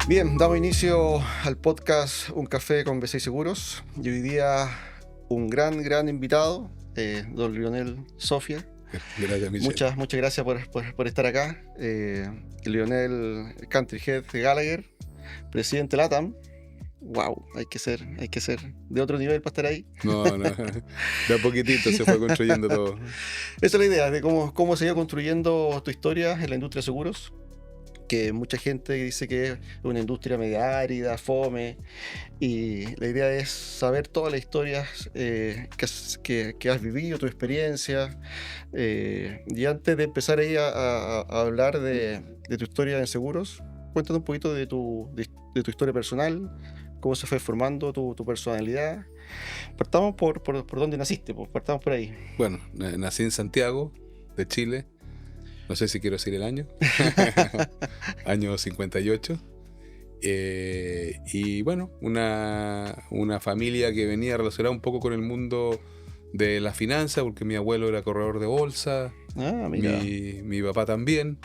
Bien, damos inicio al podcast Un Café con B6 Seguros. Y hoy día un gran invitado, don Lionel Sofia. Gracias, Michelle. Muchas gracias por estar acá. Lionel Country Head de Gallagher, presidente LATAM. Wow, hay que ser de otro nivel para estar ahí. No, de a poquitito se fue construyendo todo. Esa es la idea, de cómo se iba construyendo tu historia en la industria de seguros. Que mucha gente dice que es una industria media árida, fome, y la idea es saber todas las historias que has vivido, tu experiencia, y antes de empezar ahí a hablar de tu historia en seguros, cuéntanos un poquito de tu historia personal, cómo se fue formando tu personalidad. Partamos por dónde naciste, pues, partamos por ahí. Bueno, nací en Santiago, de Chile. No sé si quiero decir el año. Año 58. Y bueno, una familia que venía relacionada un poco con el mundo de la finanza, porque mi abuelo era corredor de bolsa, Mira. mi papá también.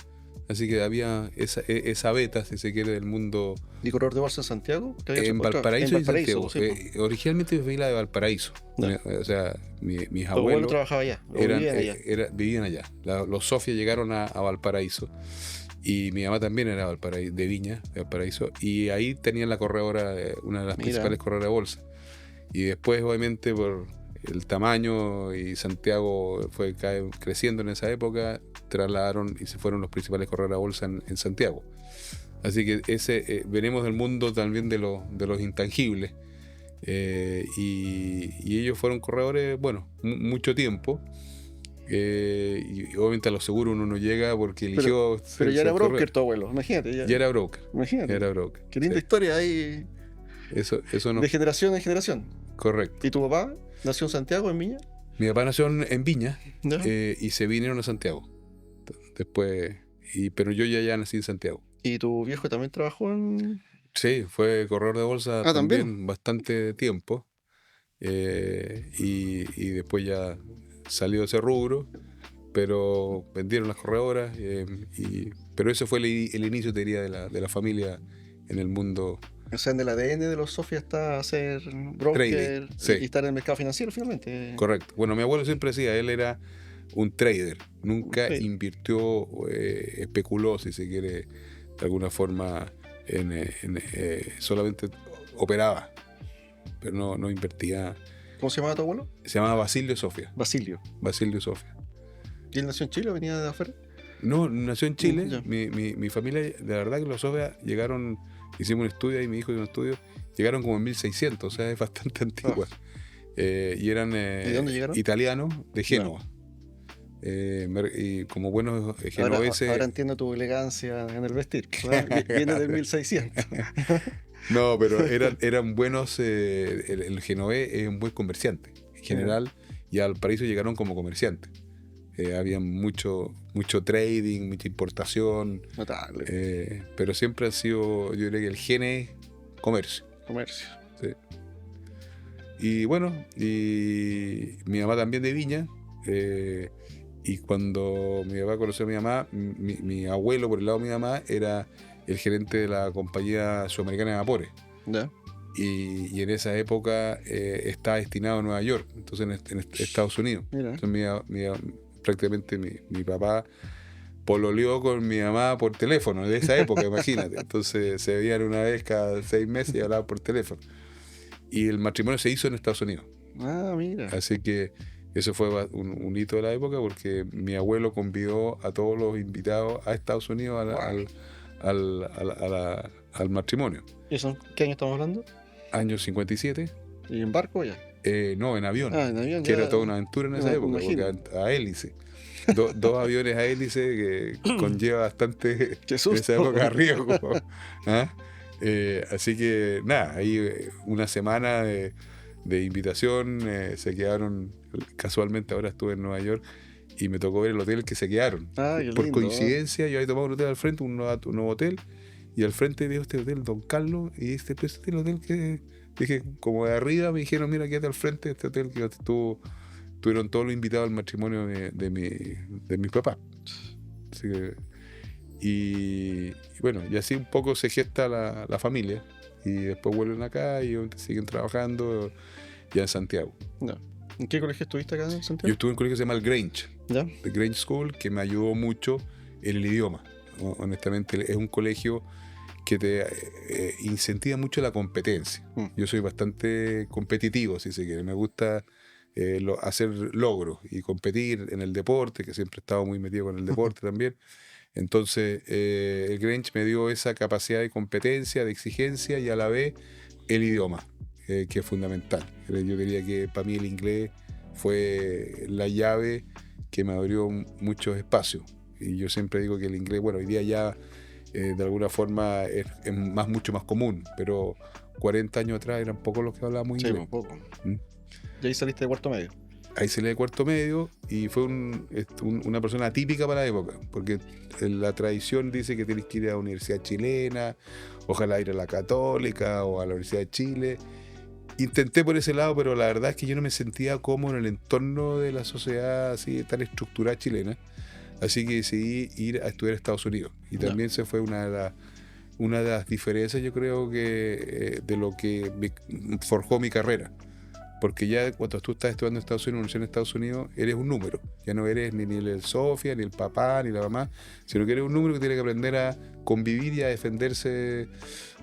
Así que había esa beta, si se quiere, del mundo. ¿Y corredor de bolsa en Santiago? En Valparaíso y Santiago. Sí, originalmente yo fui la de Valparaíso. No. O sea, mis Tu abuelo abuelos trabajaba allá, vivían allá. Los Sofia llegaron a Valparaíso. Y mi mamá también era de Viña, de Valparaíso. Y ahí tenían la corredora, una de las principales corredoras de bolsa. Y después, obviamente, por el tamaño y Santiago fue creciendo en esa época, trasladaron y se fueron los principales corredores de bolsa en Santiago. Así que venimos del mundo también de los intangibles. Y ellos fueron corredores, bueno, mucho tiempo. Y obviamente a los seguros uno no llega porque eligió. Pero ya era broker tu abuelo, imagínate. Ya era broker. Imagínate. Era broker. Qué linda historia ahí. Eso no. De generación en generación. Correcto. ¿Y tu papá nació en Santiago, en Viña? Mi papá nació en Viña, ¿No? y se vinieron a Santiago. Después, pero yo ya nací en Santiago. ¿Y tu viejo también trabajó en...? Sí, fue corredor de bolsa también bastante tiempo. Y después ya salió de ese rubro, pero vendieron las corredoras. Pero ese fue el inicio, te diría, de la familia en el mundo. O sea, en el ADN de los Sofia está ser broker y estar en el mercado financiero finalmente. Correcto. Bueno, mi abuelo siempre decía, él era un trader, nunca invirtió, especuló, si se quiere, de alguna forma, solamente operaba, pero no invertía. ¿Cómo se llamaba tu abuelo? Se llamaba Basilio Sofia. Basilio Sofia. ¿Y él nació en Chile o venía de afuera? No, nació en Chile. Mi familia, de verdad que los Sofia llegaron, hicimos un estudio y mi hijo hizo un estudio, llegaron como en 1600, o sea, es bastante antigua. Y eran ¿De dónde llegaron? italianos de Génova. Y como buenos genoveses. Ahora entiendo tu elegancia en el vestir. Viene del 1600. No, pero eran buenos. El genovés es un buen comerciante en general, y al Valparaíso llegaron como comerciantes. Había mucho trading, mucha importación. Notable. Pero siempre ha sido, yo diría que el gene es comercio. Sí. Y bueno, y mi mamá también de Viña. Y cuando mi papá conoció a mi mamá, mi abuelo, por el lado de mi mamá, era el gerente de la compañía sudamericana de vapores. ¿Ya? Y en esa época estaba destinado a Nueva York, entonces en Estados Unidos. Mira. Entonces prácticamente mi papá pololeó con mi mamá por teléfono de esa época, imagínate. Entonces se veían una vez cada 6 meses y hablaban por teléfono. Y el matrimonio se hizo en Estados Unidos. Mira. Así que eso fue un hito de la época, porque mi abuelo convidó a todos los invitados a Estados Unidos al matrimonio. ¿Y eso qué año estamos hablando? Año 57. ¿Y en barco ya? No, en avión. En avión. Que era toda una aventura en esa época, porque a hélice. Dos aviones a hélice que conlleva bastante en esa época riesgo. Así que nada, ahí una semana de invitación, se quedaron. Casualmente ahora estuve en Nueva York y me tocó ver el hotel que se quedaron. Por lindo, coincidencia, yo había tomado un hotel al frente, un nuevo hotel, y al frente veo este hotel Don Carlos, y este es el hotel que dije, como de arriba, me dijeron, mira, quédate al frente de este hotel que tuvieron todos los invitados al matrimonio de mi papá. Así que, Y bueno, y así un poco se gesta la familia. Y después vuelven acá y siguen trabajando ya en Santiago. No. ¿En qué colegio estuviste acá en Santiago? Yo estuve en un colegio que se llama el Grange, ¿Ya? The Grange School, que me ayudó mucho en el idioma. Honestamente, es un colegio que te incentiva mucho la competencia. Yo soy bastante competitivo, si se quiere. Me gusta hacer logros y competir en el deporte, que siempre he estado muy metido con el deporte también. Entonces, el Grange me dio esa capacidad de competencia, de exigencia y a la vez el idioma, que es fundamental. Yo diría que para mí el inglés fue la llave que me abrió muchos espacios. Y yo siempre digo que el inglés, bueno, hoy día ya de alguna forma es mucho más común, pero 40 años atrás eran pocos los que hablábamos inglés. Sí, poco. Y ahí saliste de cuarto medio. Ahí salí de cuarto medio y fue una persona atípica para la época, porque la tradición dice que tienes que ir a la Universidad Chilena, ojalá ir a la Católica o a la Universidad de Chile. Intenté por ese lado, pero la verdad es que yo no me sentía cómodo en el entorno de la sociedad así tan estructurada chilena, así que decidí ir a estudiar a Estados Unidos. Y también se fue una de las diferencias, yo creo que de lo que me forjó mi carrera. Porque ya cuando tú estás estudiando en Estados Unidos, en Estados Unidos, eres un número. Ya no eres ni el Sofía, ni el papá, ni la mamá, sino que eres un número que tiene que aprender a convivir y a defenderse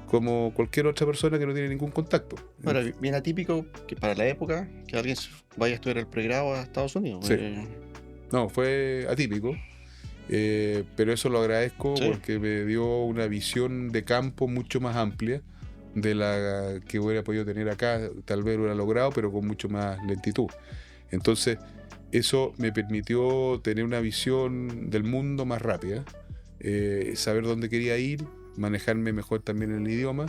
como cualquier otra persona que no tiene ningún contacto. Ahora, bien atípico que para la época que alguien vaya a estudiar el pregrado a Estados Unidos. Sí. No, fue atípico, pero eso lo agradezco porque me dio una visión de campo mucho más amplia de la que hubiera podido tener acá. Tal vez lo hubiera logrado, pero con mucho más lentitud. Entonces, eso me permitió tener una visión del mundo más rápida, saber dónde quería ir, manejarme mejor también en el idioma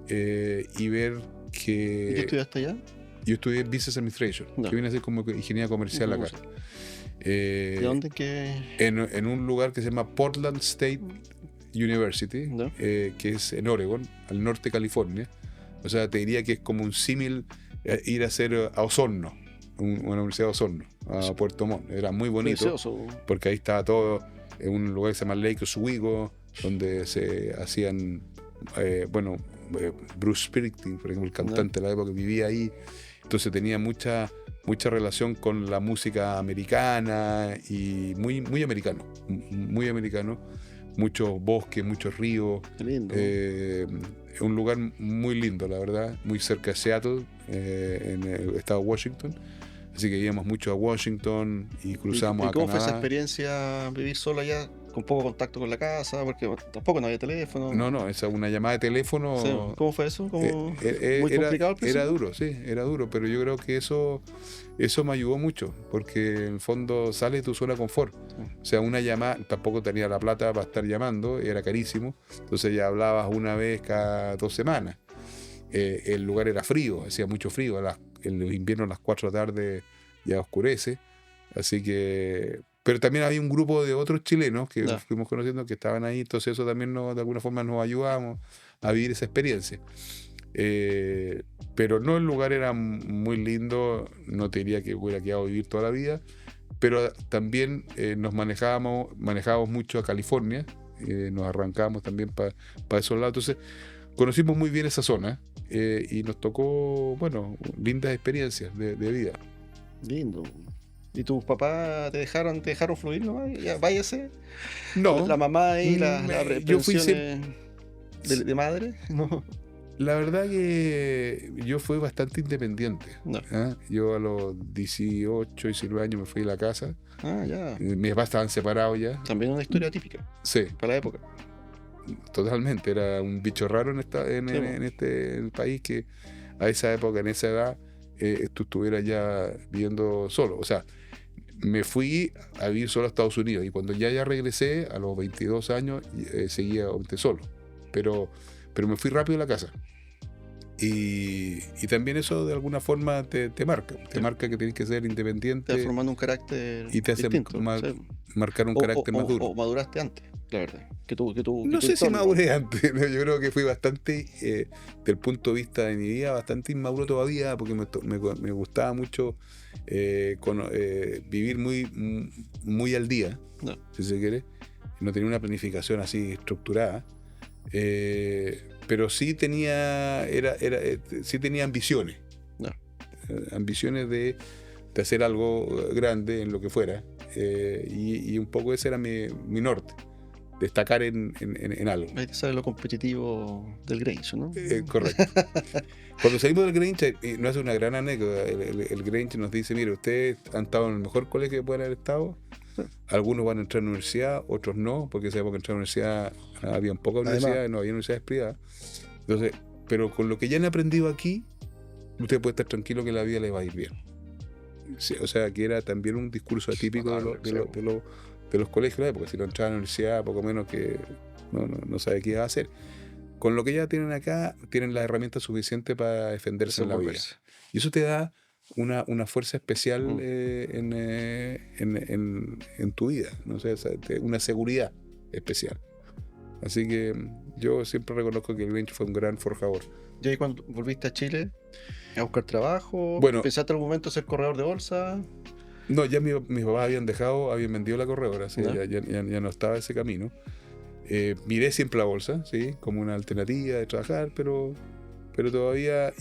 y ver que... ¿Y qué estudiaste allá? Yo estudié Business Administration, que viene a ser como ingeniería comercial acá. ¿De dónde? En un lugar que se llama Portland State University, que es en Oregon, al norte de California. O sea, te diría que es como un símil ir a hacer a Osorno, una universidad de Osorno, a Puerto Montt. Era muy bonito, precioso, porque ahí estaba todo en un lugar que se llama Lake Oswego, donde se hacían, Bruce Springsteen, por ejemplo, el cantante de la época, vivía ahí. Entonces tenía mucha relación con la música americana y muy, muy americano, muchos bosques, muchos ríos. Qué lindo. Un lugar muy lindo, la verdad, muy cerca de Seattle, en el estado de Washington. Así que íbamos mucho a Washington y cruzábamos a Canadá. ¿Y cómo fue esa experiencia, vivir solo allá, con poco contacto con la casa? Porque tampoco no había teléfono. No, esa una llamada de teléfono. Sí. ¿Cómo fue eso? ¿Muy complicado al principio? Era duro, pero yo creo que eso me ayudó mucho, porque en el fondo sales de tu zona de confort. O sea, una llamada, tampoco tenía la plata para estar llamando, era carísimo, entonces ya hablabas una vez cada 2 semanas. El lugar era frío, hacía mucho frío, en los inviernos a las 4 de la tarde ya oscurece, así que... Pero también había un grupo de otros chilenos que fuimos conociendo que estaban ahí, entonces eso también de alguna forma nos ayudamos a vivir esa experiencia. Pero no, el lugar era muy lindo, no te diría que hubiera quedado a vivir toda la vida, pero también nos manejábamos mucho a California, nos arrancábamos también para esos lados, entonces conocimos muy bien esa zona y nos tocó, lindas experiencias de vida. Lindo. ¿Y tus papás te dejaron fluir nomás? Ya, váyase. No. La mamá y yo fui de madre, ¿no? La verdad que yo fui bastante independiente. Yo a los 18, 19 años me fui de la casa. Ah, ya. Mis papás estaban separados ya. También una historia típica. Sí. Para la época. Totalmente. Era un bicho raro en el país que a esa época, en esa edad, tú estuvieras ya viviendo solo. O sea, me fui a vivir solo a Estados Unidos y cuando ya regresé a los 22 años seguía solo, pero me fui rápido a la casa y también eso de alguna forma te marca que tienes que ser independiente, te va formando un carácter y te hace marcar un carácter más duro. O maduraste antes, la verdad, no sé si maduré antes. Yo creo que fui bastante del punto de vista de mi vida bastante inmaduro todavía, porque me gustaba mucho vivir muy, muy al día, si se quiere, no tenía una planificación así estructurada, pero sí tenía, sí tenía ambiciones. No. Ambiciones de hacer algo grande en lo que fuera, y un poco ese era mi norte, destacar en algo. Ahí te sale lo competitivo del Grange, ¿no? Correcto. Cuando salimos del Grange, nos hace una gran anécdota. El Grange nos dice, mire, ustedes han estado en el mejor colegio que pueden haber estado. Algunos van a entrar a la universidad, otros no, porque sabemos que entrar a la universidad había pocas universidades, no había universidades privadas. Entonces, pero con lo que ya han aprendido aquí, usted puede estar tranquilo que la vida le va a ir bien. Sí, o sea, que era también un discurso atípico de los colegios de la época. Si no entraba a la universidad, poco menos que no sabe qué iba a hacer. Con lo que ya tienen acá, tienen las herramientas suficientes para defenderse en la vida. Y eso te da una fuerza especial en tu vida, ¿no? O sea, una seguridad especial. Así que yo siempre reconozco que el Grange fue un gran forjador. ¿Y ahí cuando volviste a Chile a buscar trabajo? Bueno, ¿pensaste en algún momento ser corredor de bolsa? No, ya mis papás habían vendido la corredora, ¿sí? Ya no estaba ese camino. Miré siempre la bolsa, ¿sí? Como una alternativa de trabajar, pero todavía,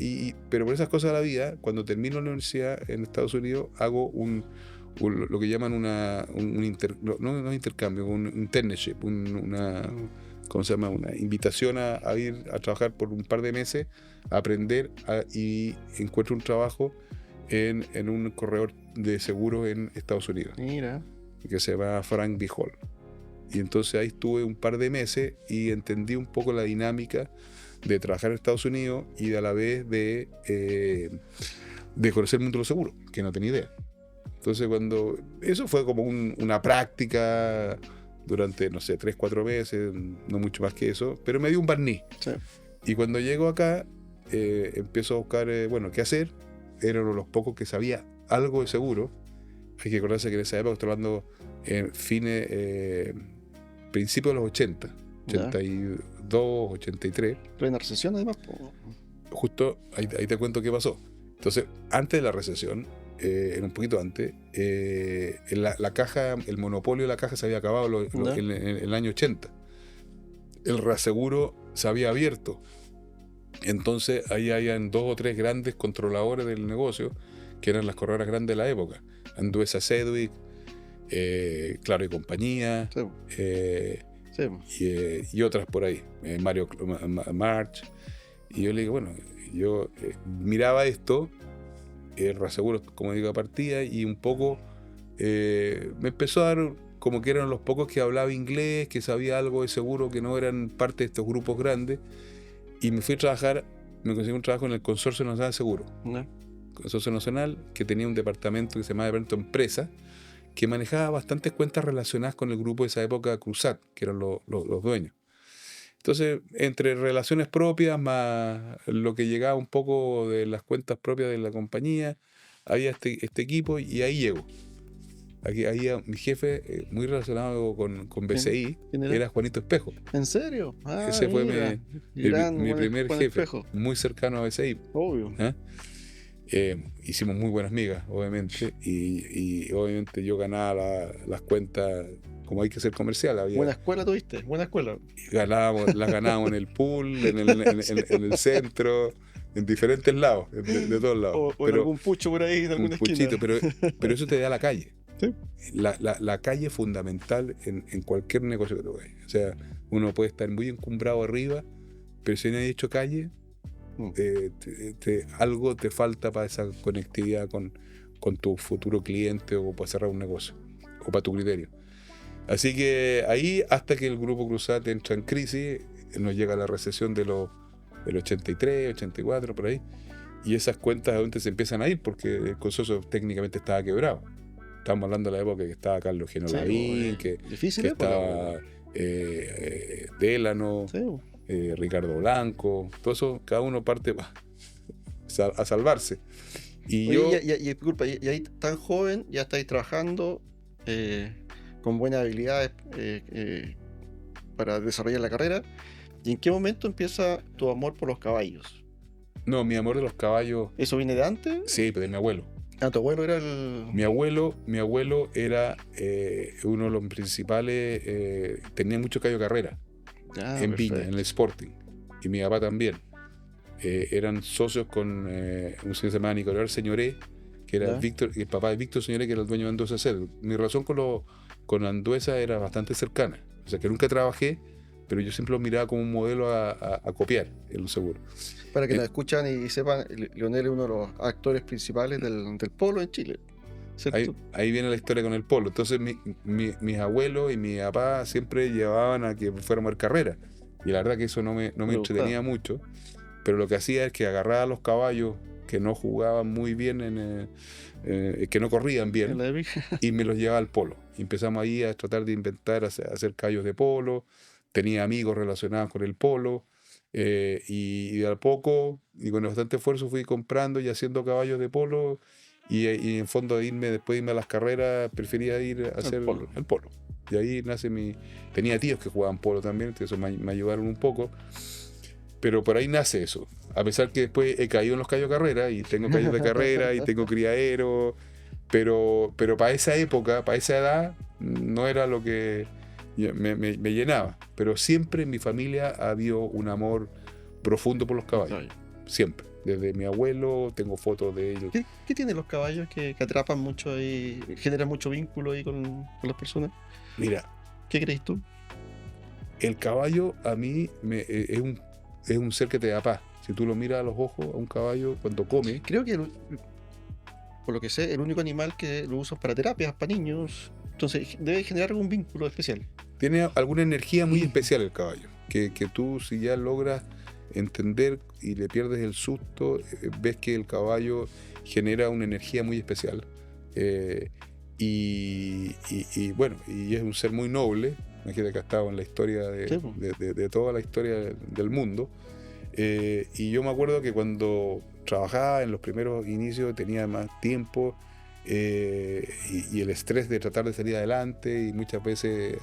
pero por esas cosas de la vida, cuando termino la universidad en Estados Unidos, hago lo que llaman un intercambio, un internship, ¿cómo se llama? Una invitación a ir a trabajar por un par de meses, a aprender, y encuentro un trabajo en un corredor de seguros en Estados Unidos. Mira. Que se llama Frank B. Hall. Y entonces ahí estuve un par de meses y entendí un poco la dinámica de trabajar en Estados Unidos y a la vez de conocer el mundo de los seguros, que no tenía idea. Entonces eso fue como una práctica durante, no sé, 3-4 meses, no mucho más que eso, pero me dio un barniz. Sí. Y cuando llego acá, empiezo a buscar, qué hacer. Era uno de los pocos que sabía algo de seguro. Hay que acordarse que en esa época, estoy hablando principios de los 80, 82, 83. Plena recesión, además. Justo ahí te cuento qué pasó. Entonces, antes de la recesión, era un poquito antes, la caja, el monopolio de la caja se había acabado en el año 80. El reaseguro se había abierto. Entonces ahí habían 2 o 3 grandes controladores del negocio, que eran las corredoras grandes de la época. Anduesa Sedgwick, Claro y Compañía, y otras por ahí, Mario March. Y yo le digo, yo miraba esto, el reaseguro, como digo, partía, y un poco me empezó a dar como que eran los pocos que hablaba inglés, que sabía algo de seguro, que no eran parte de estos grupos grandes. Y me fui a trabajar, me conseguí un trabajo en el Consorcio Nacional de Seguros. Consorcio Nacional, que tenía un departamento que se llamaba Departamento Empresa, que manejaba bastantes cuentas relacionadas con el grupo de esa época, Cruzat, que eran los dueños. Entonces, entre relaciones propias, más lo que llegaba un poco de las cuentas propias de la compañía, había este equipo, y ahí llego. Ahí mi jefe, muy relacionado con BCI, era Juanito Espejo. ¿En serio? Ese fue mi primer jefe, Espejo. Muy cercano a BCI. Obvio. Hicimos muy buenas migas, obviamente, y obviamente yo ganaba las cuentas como hay que ser comercial. Buena escuela tuviste, buena escuela. Las ganábamos en el pool, en el centro, en diferentes lados, de todos lados. O en algún pucho por ahí, en alguna esquina. Pero eso te da la calle. ¿Sí? La calle es fundamental en cualquier negocio que tú hagas. O sea, uno puede estar muy encumbrado arriba, pero si no hay hecho calle, algo te falta para esa conectividad con tu futuro cliente, o para cerrar un negocio, o para tu criterio. Así que ahí, hasta que el Grupo Cruzat entra en crisis, nos llega la recesión del 83, 84, por ahí, y esas cuentas obviamente se empiezan a ir, porque el consorcio técnicamente estaba quebrado. Estamos hablando de la época que estaba Carlos Geno Lavín, que estaba Délano, Ricardo Blanco, todo eso, cada uno parte a salvarse. Y disculpa, y ahí tan joven, ya estáis trabajando con buenas habilidades para desarrollar la carrera. ¿Y en qué momento empieza tu amor por los caballos? No, mi amor de los caballos... ¿Eso viene de antes? Sí, pero de mi abuelo. Tu abuelo era el... Mi abuelo era uno de los principales, tenía mucho caballo carrera en Viña, en el Sporting, y mi papá también. Eran socios con un señor que se llamaba Nicolás Señoré, que era el papá de Víctor Señoré, que era el dueño de Anduesa Cel. Mi relación con Anduesa era bastante cercana, o sea que nunca trabajé, pero yo siempre lo miraba como un modelo a copiar en lo seguro. Para que nos escuchan y sepan, Lionel es uno de los actores principales del polo en Chile. Ahí viene la historia con el polo. Entonces mis abuelos y mi papá siempre llevaban a que fuéramos a ver carrera. Y la verdad que eso no me entretenía mucho. Pero lo que hacía es que agarraba a los caballos que no jugaban muy bien, que no corrían bien, y me los llevaba al polo. Y empezamos ahí a tratar de inventar, hacer caballos de polo. Tenía amigos relacionados con el polo. Y de a poco, y con bastante esfuerzo, fui comprando y haciendo caballos de polo. Y en fondo después de irme a las carreras, prefería ir a hacer el polo. Y ahí nace Tenía tíos que jugaban polo también, entonces eso me ayudaron un poco. Pero por ahí nace eso. A pesar que después he caído en los caballos de carrera, y tengo caballos de carrera, y tengo criaderos, pero para esa época, para esa edad, no era lo que me llenaba. Pero siempre en mi familia ha habido un amor profundo por los caballos. Siempre. Desde mi abuelo, tengo fotos de ellos. ¿Qué tienen los caballos que atrapan mucho y generan mucho vínculo ahí con las personas? Mira. ¿Qué crees tú? El caballo a mí es un ser que te da paz. Si tú lo miras a los ojos a un caballo cuando come... Creo que, por lo que sé, el único animal que lo usan para terapias, para niños. Entonces debe generar algún vínculo especial. Tiene alguna energía muy especial el caballo. Que tú, si ya logras entender y le pierdes el susto, ves que el caballo genera una energía muy especial. Y es un ser muy noble. Imagínate que ha estado en la historia de toda la historia del mundo. Y yo me acuerdo que cuando trabajaba en los primeros inicios tenía más tiempo y el estrés de tratar de salir adelante, y muchas veces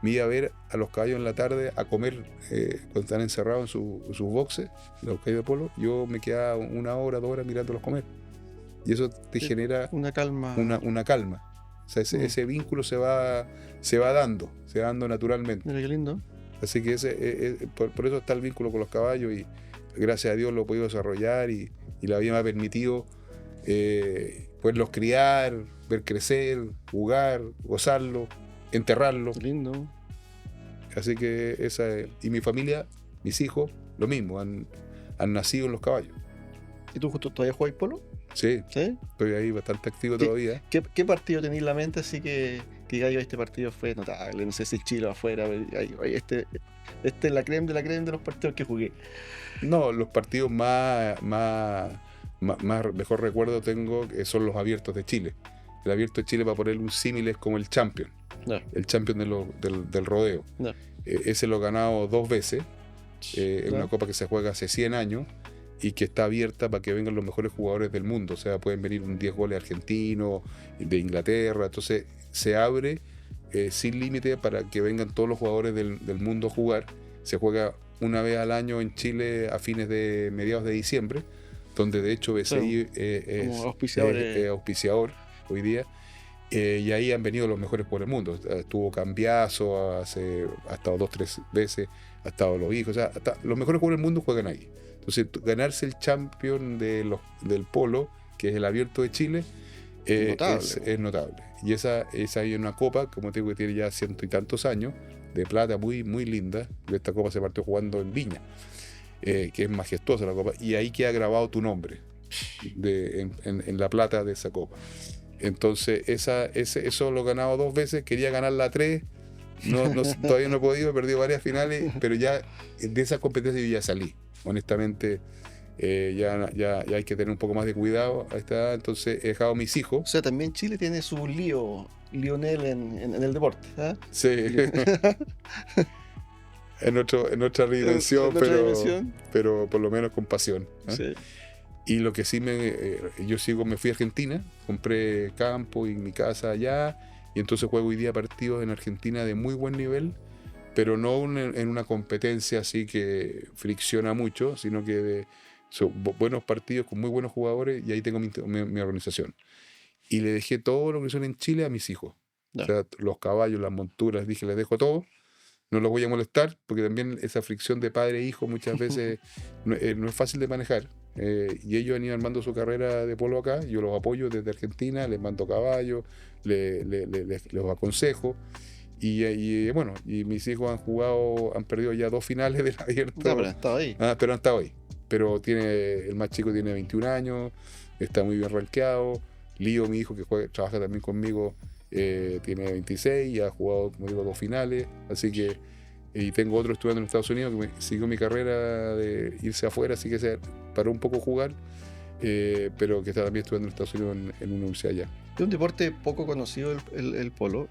me iba a ver a los caballos en la tarde a comer cuando están encerrados en sus boxes, los caballos de polo. Yo me quedaba 1 hora, 2 horas mirándolos comer, y eso te genera una calma. Una calma. O sea, ese vínculo se va dando naturalmente. Mira qué lindo. Así que por eso está el vínculo con los caballos, y gracias a Dios lo he podido desarrollar, y la vida me ha permitido poderlos criar, ver crecer, jugar, gozarlo, enterrarlo. Qué lindo. Así que y mi familia, mis hijos, lo mismo, han nacido en los caballos. ¿Y tú justo todavía juegas polo? Sí, estoy ahí bastante activo todavía. ¿Qué partido tenéis en la mente? Así que este partido fue notable, no sé si Chile o afuera, este es la creme de los partidos que jugué. No, los partidos mejor recuerdo tengo son los abiertos de Chile. El abierto de Chile, para poner un símil, es como el Champion. No. El Champion del rodeo. No. Ese lo he ganado 2 veces. Es una copa que se juega hace 100 años y que está abierta para que vengan los mejores jugadores del mundo. O sea, pueden venir 10 goles argentinos, de Inglaterra. Entonces se abre sin límite para que vengan todos los jugadores del mundo a jugar. Se juega una vez al año en Chile a mediados de diciembre, donde de hecho BCI es auspiciador hoy día. Y ahí han venido los mejores por el mundo. Estuvo Cambiaso, ha estado 2-3 veces, ha estado los hijos. O sea, los mejores jugadores del mundo juegan ahí. Entonces, ganarse el champion del polo, que es el abierto de Chile, es notable. Y esa hay una copa, como te digo, que tiene ya 100 y tantos años, de plata, muy, muy linda. Esta copa se partió jugando en Viña, que es majestuosa la copa, y ahí queda grabado tu nombre en la plata de esa copa. Entonces, eso lo he ganado 2 veces, quería ganar la 3, todavía no he podido, he perdido varias finales, pero ya de esa competencia yo ya salí. Honestamente, ya hay que tener un poco más de cuidado a esta edad, entonces he dejado a mis hijos. O sea, también Chile tiene su Lionel en el deporte, ¿eh? Sí. en otra dimensión, pero por lo menos con pasión, ¿eh? Sí. Y lo que sí me fui a Argentina, compré campo y mi casa allá, y entonces juego hoy día partidos en Argentina de muy buen nivel, pero no en una competencia así que fricciona mucho, sino que Son buenos partidos con muy buenos jugadores y ahí tengo mi organización. Y le dejé todo lo que son en Chile a mis hijos. Ya. O sea, los caballos, las monturas, dije, les dejo todo. No los voy a molestar, porque también esa fricción de padre e hijo muchas veces no es fácil de manejar. Y ellos han ido armando su carrera de polo acá, yo los apoyo desde Argentina, les mando caballos, los aconsejo. Y bueno, y mis hijos han perdido ya 2 finales del abierto. Ya, pero han estado ahí. Pero han estado ahí. Pero el más chico tiene 21 años, está muy bien rankeado. Lío, mi hijo, que trabaja también conmigo, tiene 26 y ha jugado, como digo, 2 finales. Así que, y tengo otro estudiando en Estados Unidos que siguió mi carrera de irse afuera, así que se paró un poco a jugar, pero que está también estudiando en Estados Unidos en una universidad allá. Es un deporte poco conocido el polo.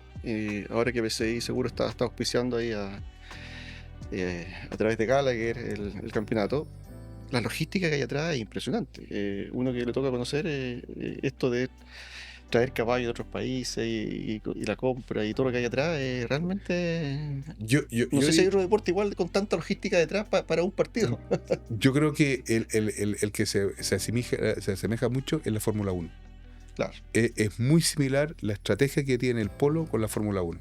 Ahora que PCI seguro está auspiciando ahí a través de Gallagher el campeonato. La logística que hay atrás es impresionante. Uno que le toca conocer esto de traer caballos de otros países y la compra y todo lo que hay atrás es realmente... No sé si hay otro deporte igual con tanta logística detrás para un partido. Yo creo que el que se asemeja mucho es la Fórmula 1. Claro. Es muy similar la estrategia que tiene el polo con la Fórmula 1.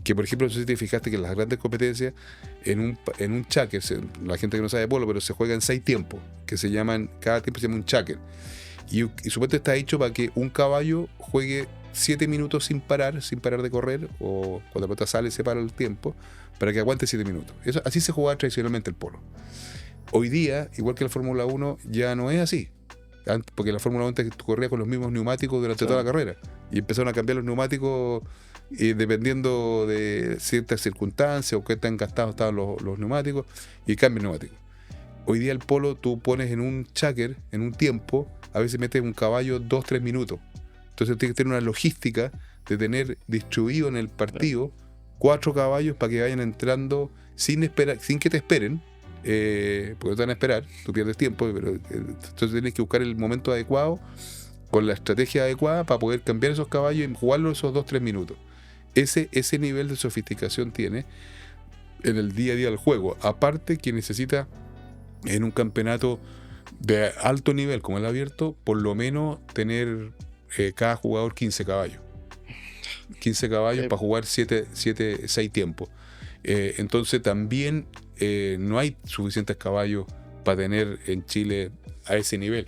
Que por ejemplo, no sé si te fijaste que en las grandes competencias, en un cháquer, la gente que no sabe de polo, pero se juega en 6 tiempos, que se llaman, cada tiempo se llama un cháquer. Y supuestamente está hecho para que un caballo juegue 7 minutos sin parar de correr, o cuando la pelota sale se para el tiempo, para que aguante 7 minutos. Así se jugaba tradicionalmente el polo. Hoy día, igual que la Fórmula 1, ya no es así. Porque la Fórmula 1 antes corría con los mismos neumáticos durante toda la carrera. Y empezaron a cambiar los neumáticos dependiendo de ciertas circunstancias o qué tan gastados estaban los neumáticos, y cambian neumáticos. Hoy día el polo tú pones en un cháquer, en un tiempo, a veces metes un caballo 2-3 minutos. Entonces tienes que tener una logística de tener distribuido en el partido 4 caballos para que vayan entrando sin que te esperen, porque no te van a esperar, tú pierdes tiempo, pero entonces tienes que buscar el momento adecuado con la estrategia adecuada para poder cambiar esos caballos y jugarlos esos 2-3 minutos. Ese nivel de sofisticación tiene en el día a día del juego. Aparte que necesita en un campeonato de alto nivel como el abierto, por lo menos tener cada jugador 15 caballos. 15 caballos para jugar 6 tiempos. Entonces también no hay suficientes caballos para tener en Chile a ese nivel.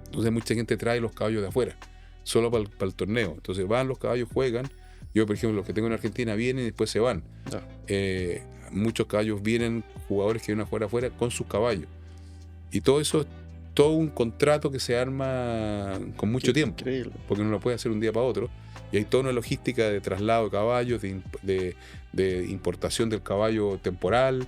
Entonces mucha gente trae los caballos de afuera, solo para el torneo. Entonces van los caballos, juegan. Yo, por ejemplo, los que tengo en Argentina vienen y después se van. Muchos caballos vienen, jugadores que vienen a jugar afuera con sus caballos. Y todo eso es todo un contrato que se arma con mucho tiempo. Increíble. Porque no lo puede hacer un día para otro. Y hay toda una logística de traslado de caballos, de importación del caballo temporal.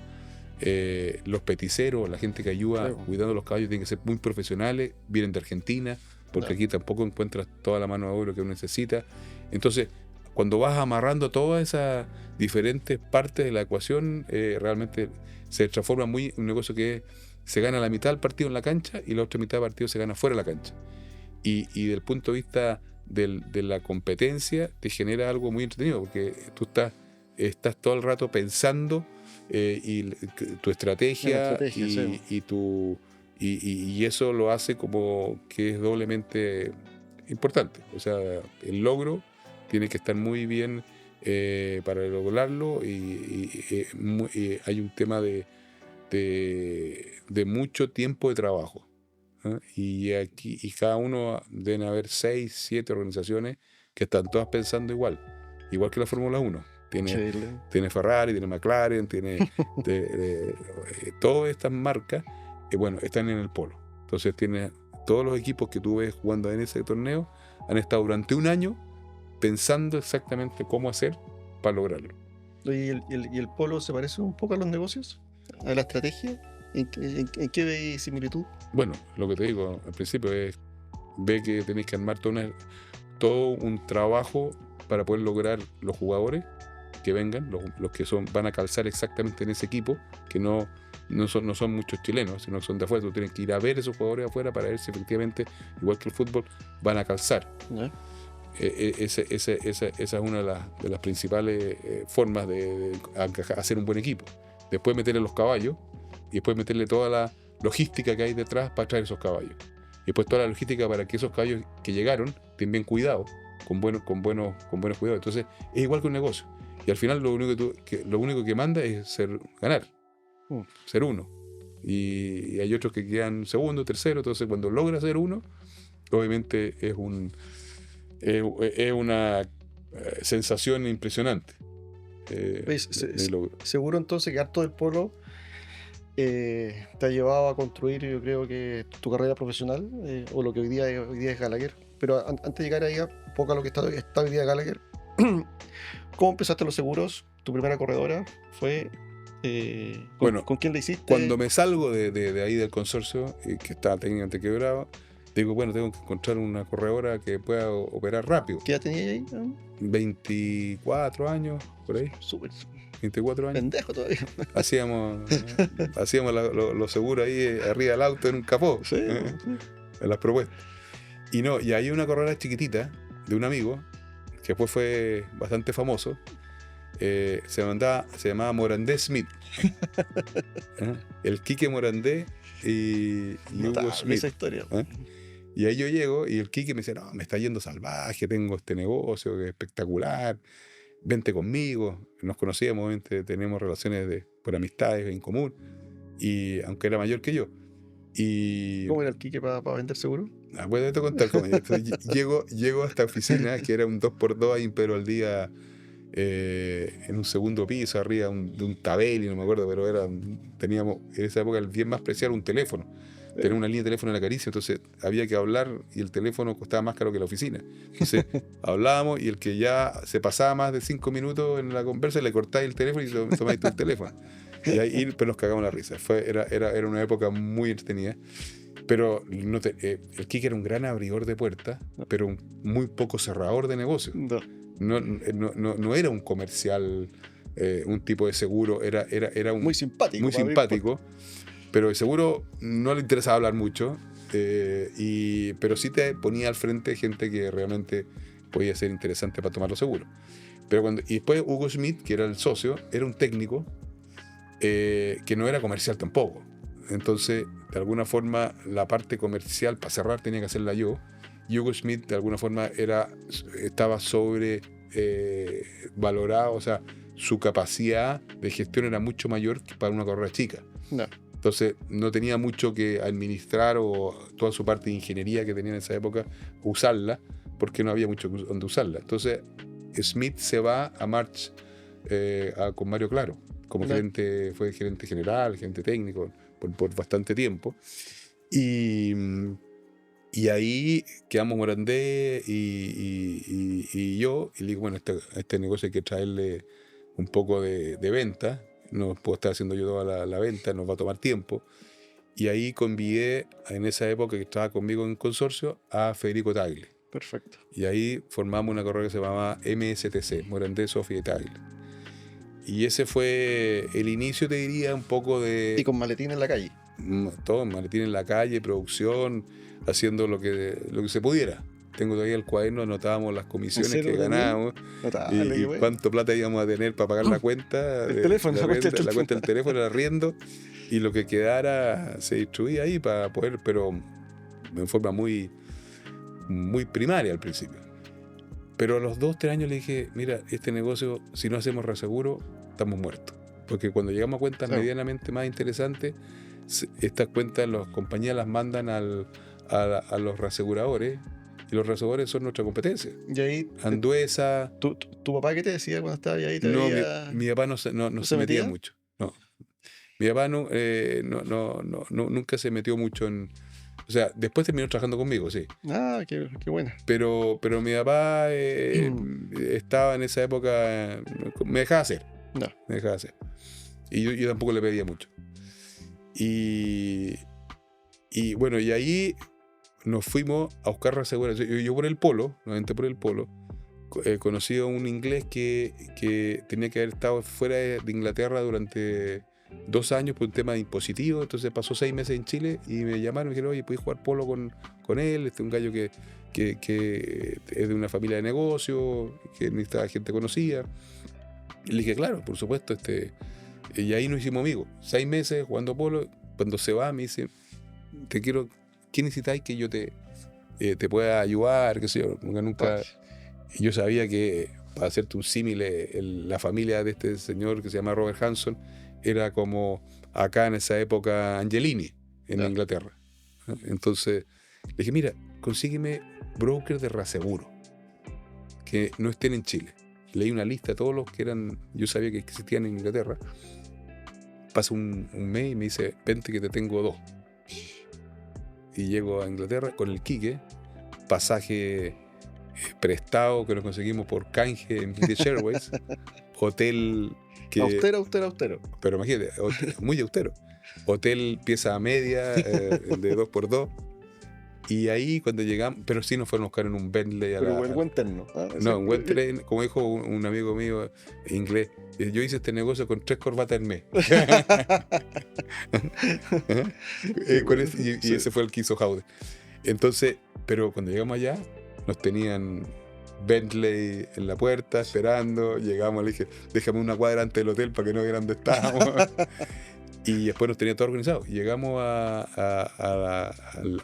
Los peticeros, la gente que ayuda cuidando los caballos, tienen que ser muy profesionales, vienen de Argentina, porque aquí tampoco encuentras toda la mano de obra que uno necesita. Entonces, cuando vas amarrando todas esas diferentes partes de la ecuación, realmente se transforma muy en un negocio que se gana la mitad del partido en la cancha y la otra mitad del partido se gana fuera de la cancha. Y desde el punto de vista de la competencia, te genera algo muy entretenido, porque tú estás todo el rato pensando y tu estrategia y eso lo hace como que es doblemente importante. O sea, el logro tiene que estar muy bien para lograrlo, y hay un tema de mucho tiempo de trabajo. Y cada uno deben haber 6, 7 organizaciones que están todas pensando igual que la Fórmula 1. Tiene Ferrari, tiene McLaren, tiene todas estas marcas, están en el polo. Entonces todos los equipos que tú ves jugando en ese torneo han estado durante un año pensando exactamente cómo hacer para lograrlo. ¿Y el polo se parece un poco a los negocios? ¿A la estrategia? ¿En qué veis similitud? Bueno, lo que te digo al principio es ve que tenéis que armar todo un trabajo para poder lograr los jugadores que vengan, los que van a calzar exactamente en ese equipo, que no son muchos chilenos, sino que son de afuera. Tú tienes que ir a ver esos jugadores de afuera para ver si efectivamente, igual que el fútbol, van a calzar. Esa es una de las principales formas de hacer un buen equipo. Después meterle los caballos y después meterle toda logística que hay detrás para traer esos caballos. Y después toda la logística para que esos caballos que llegaron estén bien cuidados, con buenos cuidados. Entonces es igual que un negocio. Y al final lo único que manda es ganar, ser uno. Y hay otros que quedan segundo, tercero. Entonces cuando logra ser uno, obviamente es una sensación impresionante. Seguro entonces que harto del polo te ha llevado a construir, yo creo que tu carrera profesional, o lo que hoy día es Gallagher. Pero antes de llegar ahí un poco a lo que está hoy día Gallagher, ¿cómo empezaste los seguros? ¿Tu primera corredora fue? ¿Con quién la hiciste? Cuando me salgo de ahí del consorcio, que estaba técnicamente quebrado, digo, bueno, tengo que encontrar una corredora que pueda operar rápido. ¿Qué edad tenías ahí? 24 años, por ahí. Súper. 24 años. Pendejo todavía. Hacíamos los seguros ahí arriba del auto en un capó. Sí. En las propuestas. Y hay una corredora chiquitita de un amigo que después fue bastante famoso. Se llamaba Morandé Smith. El Quique Morandé y Hugo Smith. Esa historia. Y ahí yo llego y el Quique me dice, no, me está yendo salvaje, tengo este negocio que es espectacular, vente conmigo. Nos conocíamos, obviamente, teníamos relaciones por amistades en común, y aunque era mayor que yo. ¿Cómo era el Quique para vender seguro? Bueno, te voy a contar cómo. Llego a esta oficina, que era un 2x2 ahí en Pedro al Día, en un segundo piso, arriba de un tabeli, no me acuerdo, pero teníamos en esa época el bien más preciado un teléfono. Tenía una línea de teléfono en la Caricia, entonces había que hablar y el teléfono costaba más caro que la oficina. Entonces hablábamos y el que ya se pasaba más de 5 minutos en la conversa le cortáis el teléfono y tomáis tú el teléfono. Y ahí pero nos cagamos la risa. Era una época muy entretenida. Pero el Quique era un gran abridor de puertas, pero muy poco cerrador de negocios. No era un comercial, un tipo de seguro, era muy simpático. Muy simpático, pero de seguro no le interesaba hablar mucho, pero sí te ponía al frente gente que realmente podía ser interesante para tomar los seguros. Y después Hugo Smith, que era el socio, era un técnico que no era comercial tampoco. Entonces, de alguna forma, la parte comercial para cerrar tenía que hacerla yo. Y Hugo Smith, de alguna forma, estaba valorado, o sea, su capacidad de gestión era mucho mayor que para una carrera chica. No. Entonces, no tenía mucho que administrar, o toda su parte de ingeniería que tenía en esa época, usarla, porque no había mucho donde usarla. Entonces, Smith se va a March con Mario Claro, como fue gerente general, gerente técnico, por bastante tiempo. Y ahí quedamos Morandé y yo, y le digo, bueno, este negocio hay que traerle un poco de venta, no puedo estar haciendo yo toda la venta, nos va a tomar tiempo. Y ahí convidé, en esa época que estaba conmigo en consorcio, a Federico Tagle. Perfecto. Y ahí formamos una carrera que se llamaba MSTC, Morandé, Sofia y Tagle. Y ese fue el inicio, te diría, un poco de... Y con maletín en la calle. Todo, maletín en la calle, producción, haciendo lo que se pudiera. Tengo todavía el cuaderno, anotábamos las comisiones que ganábamos y cuánto plata íbamos a tener para pagar la cuenta, la cuenta del teléfono, el arriendo, y lo que quedara se distribuía ahí para poder, pero en forma muy, muy primaria al principio. Pero a los 2-3 años le dije, mira, este negocio, si no hacemos reaseguro, estamos muertos. Porque cuando llegamos a cuentas medianamente más interesantes, estas cuentas las compañías las mandan a los reaseguradores, y los reaseguradores son nuestra competencia. Y ahí, Anduesa. ¿Tu papá qué te decía cuando estabas ahí? Mi papá no se metía mucho. No. Mi papá nunca se metió mucho en... O sea, después terminó trabajando conmigo, sí. Ah, qué bueno. Pero mi papá estaba en esa época... Me dejaba hacer. No. Me dejaba hacer. Y yo tampoco le pedía mucho. Y bueno, y ahí nos fuimos a buscar reaseguración. Yo por el polo, nuevamente por el polo, conocí a un inglés que tenía que haber estado fuera de Inglaterra durante 2 años por un tema de impositivo. Entonces pasó 6 meses en Chile y me llamaron y me dijeron, oye, ¿puedes jugar polo con él? Un gallo que es de una familia de negocios, que necesitaba gente conocida. Y le dije, claro, por supuesto. Y ahí nos hicimos amigos. 6 meses jugando polo, cuando se va me dice, ¿qué necesitáis que yo te pueda ayudar? Qué sé yo, nunca. Yo sabía que, para hacerte un símil, la familia de este señor que se llama Robert Hanson era como acá en esa época Angelini, en Inglaterra. Entonces le dije, mira, consígueme broker de reaseguro que no estén en Chile. Leí una lista de todos los que yo sabía que existían en Inglaterra. Pasa un mes y me dice, vente que te tengo 2. Y llego a Inglaterra con el Quique, pasaje prestado que nos conseguimos por canje en British Airways, hotel que... Austero. Pero imagínate, muy austero. Hotel pieza media, de 2x2. Y ahí cuando llegamos, pero sí nos fueron a buscar en un Bentley buen terno. No, un buen tren, como dijo un amigo mío inglés, yo hice este negocio con 3 corbatas al mes. Y ese fue el que hizo Jaude. Entonces, pero cuando llegamos allá, nos tenían Bentley en la puerta esperando. Llegamos, le dije, déjame una cuadra antes del hotel para que no vieran dónde estábamos. Y después nos tenía todo organizado. Llegamos a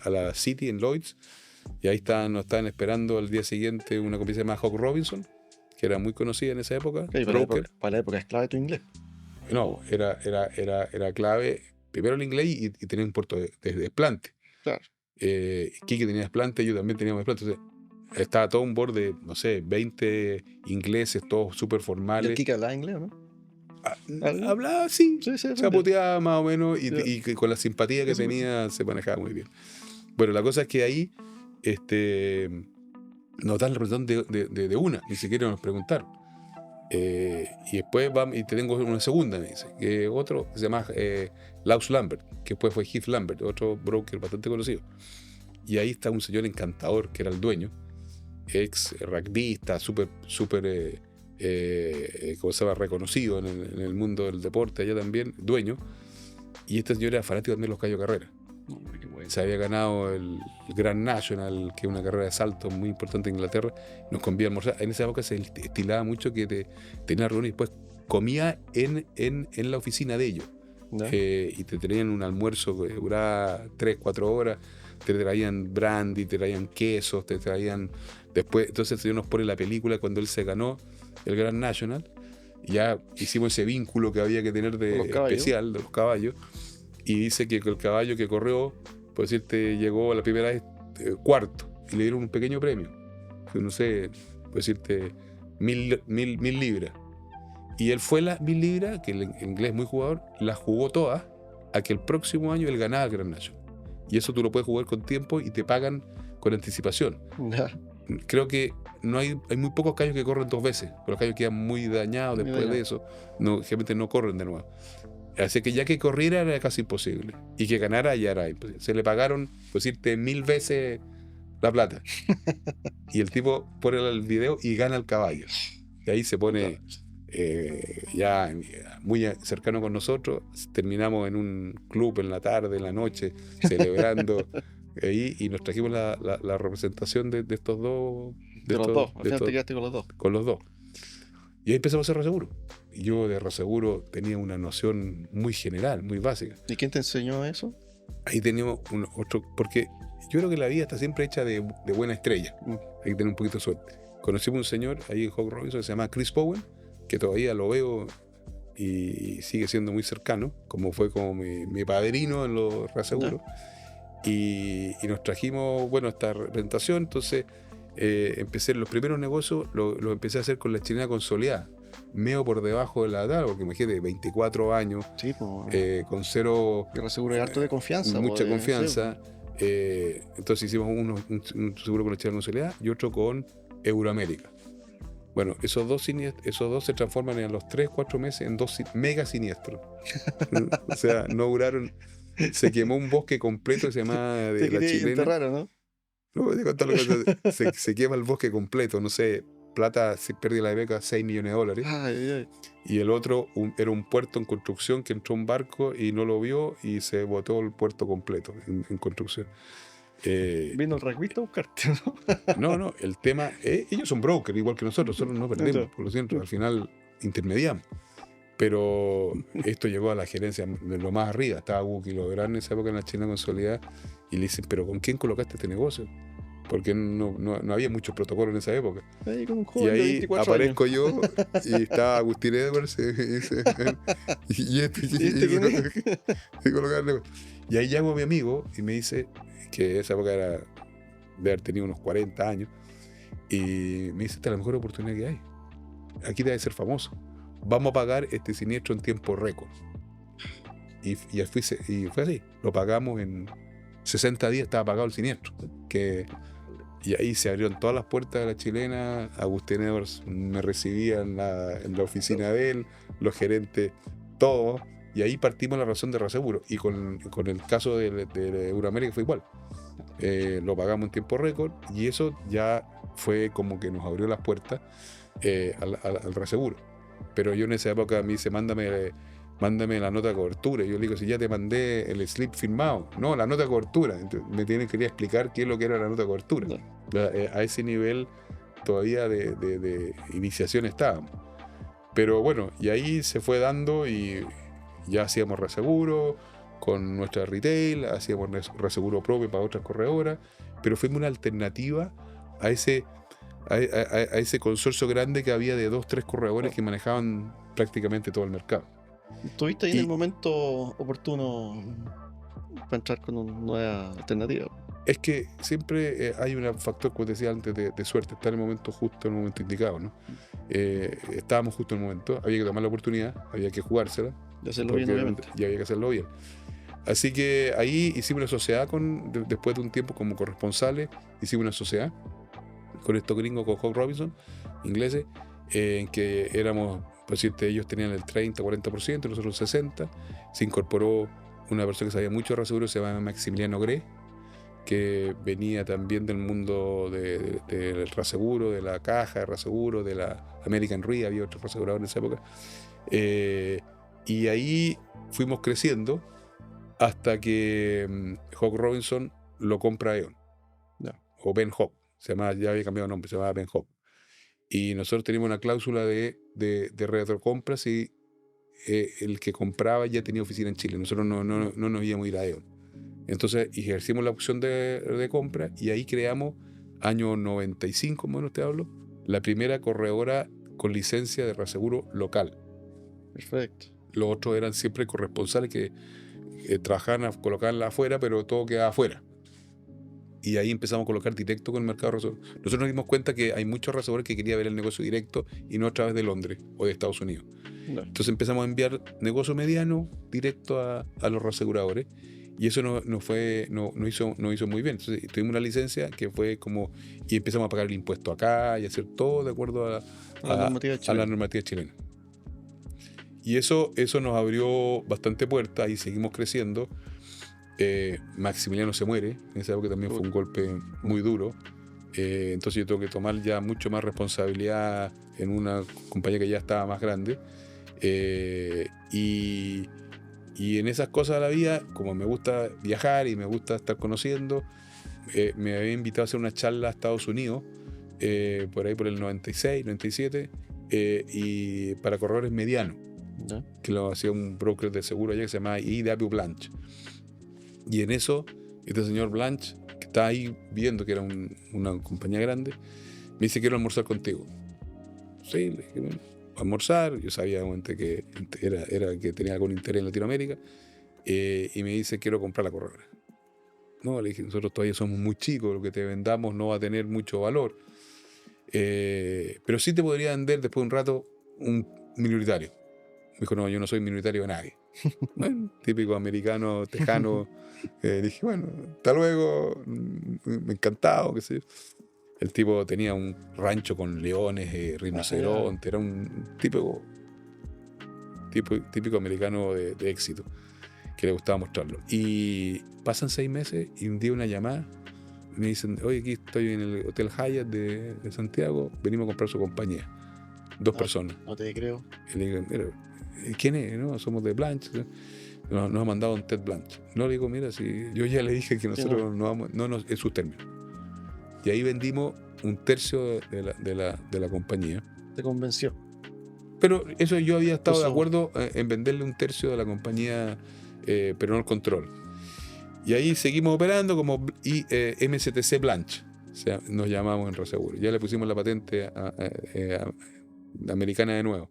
la City en Lloyd's, y ahí nos estaban esperando al día siguiente una compañía llamada Hawk Robinson, que era muy conocida en esa época. Okay, para la época es clave tu inglés. No, era clave primero el inglés y tenía un puerto de desplante. Claro. Kike tenía desplante, yo también tenía desplante. Entonces, estaba todo un board de, no sé, 20 ingleses, todos súper formales. ¿Y el Kike hablaba inglés o no? Hablaba, sí. Se apoteaba más o menos y con la simpatía que tenía se manejaba muy bien. Bueno, la cosa es que ahí nos dan el rondón de una, ni siquiera nos preguntaron. Y después y te tengo una segunda, me dice, que otro que se llama Laus Lambert, que después fue Heath Lambert, otro broker bastante conocido. Y ahí está un señor encantador que era el dueño, ex rugbyista, súper como se llama, reconocido en el mundo del deporte allá también, dueño. Y este señor era fanático también de los Cayo Carrera. Se había ganado el Grand National, que es una carrera de salto muy importante en Inglaterra. Nos convía a almorzar. En esa época se estilaba mucho que tenía reuniones y después comía en la oficina de ellos. Y te traían un almuerzo que duraba 3-4 horas. Te traían brandy, te traían quesos, te traían... Después, entonces el señor nos pone la película cuando él se ganó el Grand National. Ya hicimos ese vínculo que había que tener especial de los caballos. Y dice que el caballo que corrió, por decirte, llegó la primera vez cuarto y le dieron un pequeño premio. No sé, por decirte, 1000 libras. Y él fue las 1000 libras, que el inglés es muy jugador, las jugó todas a que el próximo año él ganaba el Grand National. Y eso tú lo puedes jugar con tiempo y te pagan con anticipación. Creo que hay muy pocos caballos que corren 2 veces, pero los caballos quedan muy dañados después de eso. Generalmente no corren de nuevo. Así que ya que corriera era casi imposible. Y que ganara ya era imposible. Se le pagaron, por decirte, 1000 veces la plata. Y el tipo pone el video y gana el caballo. Y ahí se pone ya muy cercano con nosotros. Terminamos en un club en la tarde, en la noche, celebrando. Ahí, y nos trajimos la representación de estos dos. De los dos. Al final te quedaste con los dos. Con los dos. Y ahí empezamos a hacer reaseguro. Y yo de reaseguro tenía una noción muy general, muy básica. ¿Y quién te enseñó eso? Ahí teníamos otro, porque yo creo que la vida está siempre hecha de buena estrella. Hay que tener un poquito de suerte. Conocimos un señor ahí en Hawk Robinson que se llama Chris Bowen, que todavía lo veo y sigue siendo muy cercano, como fue como mi padrino en los reaseguros. Y nos trajimos, esta representación. Entonces empecé los primeros negocios, los empecé a hacer con la chilena consolidada. Meo por debajo de la edad, porque imagínate, 24 años, sí, con cero... Que seguro de harto de confianza. Mucha confianza. Sí. Entonces hicimos un seguro con la chilena consolidada y otro con Euroamérica. Bueno, esos dos se transforman en los 3-4 meses en 2 mega siniestros. O sea, no duraron... Se quemó un bosque completo que se llama de la chilena. Raro, ¿no? No, voy a contar lo que se quema el bosque completo, no sé, plata, si perdí la beca, $6 millones. Ay. Y el otro era un puerto en construcción que entró un barco y no lo vio y se botó el puerto completo en construcción. Vino el rugbyista a buscarte, ¿no? No, el tema, ellos son brokers igual que nosotros no perdemos, por lo cierto, al final intermediamos. Pero esto llegó a la gerencia de lo más arriba. Estaba Hugo Lográn en esa época en la China Consolidada y le dicen, ¿pero con quién colocaste este negocio? Porque no había muchos protocolos en esa época. Y ahí aparezco años. yo y estaba Agustín Edwards y este quién es? Y ahí llamo a mi amigo y me dice que esa época era de haber tenido unos 40 años y me dice, esta es la mejor oportunidad que hay. Aquí debe ser famoso. Vamos a pagar este siniestro en tiempo récord. Y fue así. Lo pagamos en 60 días, estaba pagado el siniestro. Y ahí se abrieron todas las puertas de la chilena. Agustín Edwards me recibía en la oficina de él, los gerentes, todos. Y ahí partimos la razón de Reseguro. Y con el caso de Euramérica fue igual. Lo pagamos en tiempo récord y eso ya fue como que nos abrió las puertas al Reseguro. Pero yo en esa época me dice, mándame la nota de cobertura. Y yo le digo, si ya te mandé el slip firmado. No, la nota de cobertura. Entonces, me quería explicar qué es lo que era la nota de cobertura. No. A ese nivel todavía de iniciación estábamos. Pero bueno, y ahí se fue dando y ya hacíamos Reseguro con nuestra retail, hacíamos Reseguro propio para otras corredoras, pero fuimos una alternativa a ese consorcio grande que había de 2-3 corredores que manejaban prácticamente todo el mercado. ¿Estuviste ahí en el momento oportuno para entrar con una nueva alternativa? Es que siempre hay un factor, como te decía antes, de suerte, estar en el momento justo, en el momento indicado, ¿no? Estábamos justo en el momento, había que tomar la oportunidad, había que jugársela. Y hacerlo bien, obviamente. Y había que hacerlo bien. Así que ahí hicimos una sociedad después de un tiempo como corresponsales, hicimos una sociedad con estos gringos, con Hawk Robinson, ingleses, en que éramos, por decirte, ellos tenían el 30-40%, nosotros el 60%. Se incorporó una persona que sabía mucho de Reseguro, se llama Maximiliano Gre, que venía también del mundo del Reseguro, de la caja de Reseguro, de la American Re, había otros reaseguradores en esa época. Y ahí fuimos creciendo hasta que Hawk Robinson lo compra Aeon, o Ben Hawk, ya había cambiado de nombre, se llamaba Ben Hawk. Y nosotros teníamos una cláusula de retrocompras y el que compraba ya tenía oficina en Chile. Nosotros no nos íbamos a ir a Aeon. Entonces ejercimos la opción de compra y ahí creamos, año 95, más o menos te hablo, la primera corredora con licencia de reaseguro local. Perfecto. Los otros eran siempre corresponsales que trabajaban, colocaban afuera, pero todo quedaba afuera. Y ahí empezamos a colocar directo con el mercado de reaseguro. Nosotros nos dimos cuenta que hay muchos reaseguradores que querían ver el negocio directo y no a través de Londres o de Estados Unidos. No. Entonces empezamos a enviar negocio mediano directo a los reaseguradores. Y eso nos hizo muy bien. Entonces tuvimos una licencia que fue como... Y empezamos a pagar el impuesto acá y hacer todo de acuerdo a la normativa chilena. Y eso nos abrió bastante puertas y seguimos creciendo. Maximiliano se muere. En esa época también fue un golpe muy duro. Entonces yo tengo que tomar ya mucho más responsabilidad en una compañía que ya estaba más grande. Y en esas cosas de la vida, como me gusta viajar y me gusta estar conociendo, me había invitado a hacer una charla a Estados Unidos, por ahí por el 96, 97, y para corredores medianos, ¿no? Que lo hacía un broker de seguro allá que se llamaba E.W. Blanche. Y en eso, este señor Blanche, que estaba ahí viendo que era una compañía grande, me dice, quiero almorzar contigo. Sí, le dije, bueno, almorzar, yo sabía que era que tenía algún interés en Latinoamérica, y me dice, quiero comprar la corredora. No, le dije, nosotros todavía somos muy chicos, lo que te vendamos no va a tener mucho valor, pero sí te podría vender después de un rato un minoritario. Me dijo, no, yo no soy minoritario de nadie. Bueno, típico americano, tejano. Dije, bueno, hasta luego, me encantado, qué sé yo. El tipo tenía un rancho con leones, rinoceronte, era un típico americano de éxito, que le gustaba mostrarlo. Y pasan 6 meses y un día una llamada, me dicen, oye, aquí estoy en el Hotel Hyatt de Santiago, venimos a comprar su compañía. 2 personas. No te creo. Y le digo, mira, ¿quién es? ¿No? Somos de Blanche. Nos ha mandado un Ted Blanche. No, le digo, mira, si yo ya le dije que nosotros no vamos, no es su término. Y ahí vendimos 1/3 de la compañía. ¿Te convenció? Pero eso yo había estado de acuerdo en venderle un tercio de la compañía, pero no el control. Y ahí seguimos operando como MSTC Blanche, o sea, nos llamamos en Reseguro. Ya le pusimos la patente americana de nuevo.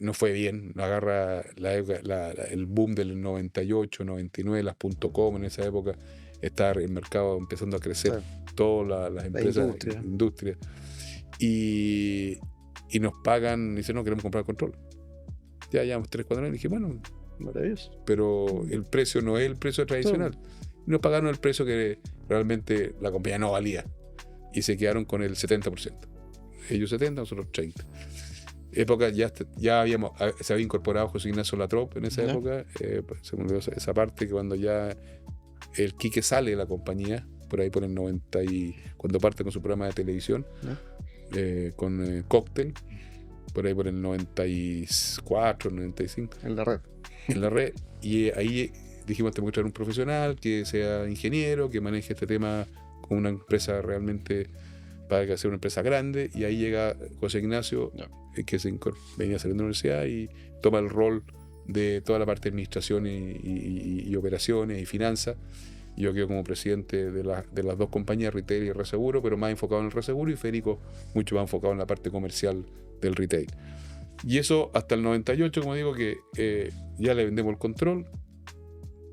Nos fue bien, nos agarra el boom del 98, 99, las .com en esa época, está el mercado empezando a crecer, todas las empresas, industria. Y nos pagan, y dicen, no, queremos comprar control. Ya llevamos 3, 4 años, y dije, bueno, maravilloso, pero el precio no es el precio tradicional. Y nos pagaron el precio que realmente la compañía no valía, y se quedaron con el 70%. Ellos 70, nosotros 30. Época ya se había incorporado José Ignacio Latrop en esa época, se me olvidó esa parte, que cuando ya el Quique sale de la compañía, por ahí por el 90 cuando parte con su programa de televisión, con Cóctel, por ahí por el 94, 95. En la red. En la red. Y ahí dijimos, tenemos que traer un profesional que sea ingeniero, que maneje este tema con una empresa realmente, para que sea una empresa grande. Y ahí llega José Ignacio, que venía saliendo de la universidad y toma el rol de toda la parte de administración y operaciones y finanzas. Yo quedo como presidente de las dos compañías, Retail y Reseguro, pero más enfocado en el Reseguro, y Federico mucho más enfocado en la parte comercial del Retail. Y eso hasta el 98, como digo, que ya le vendemos el control,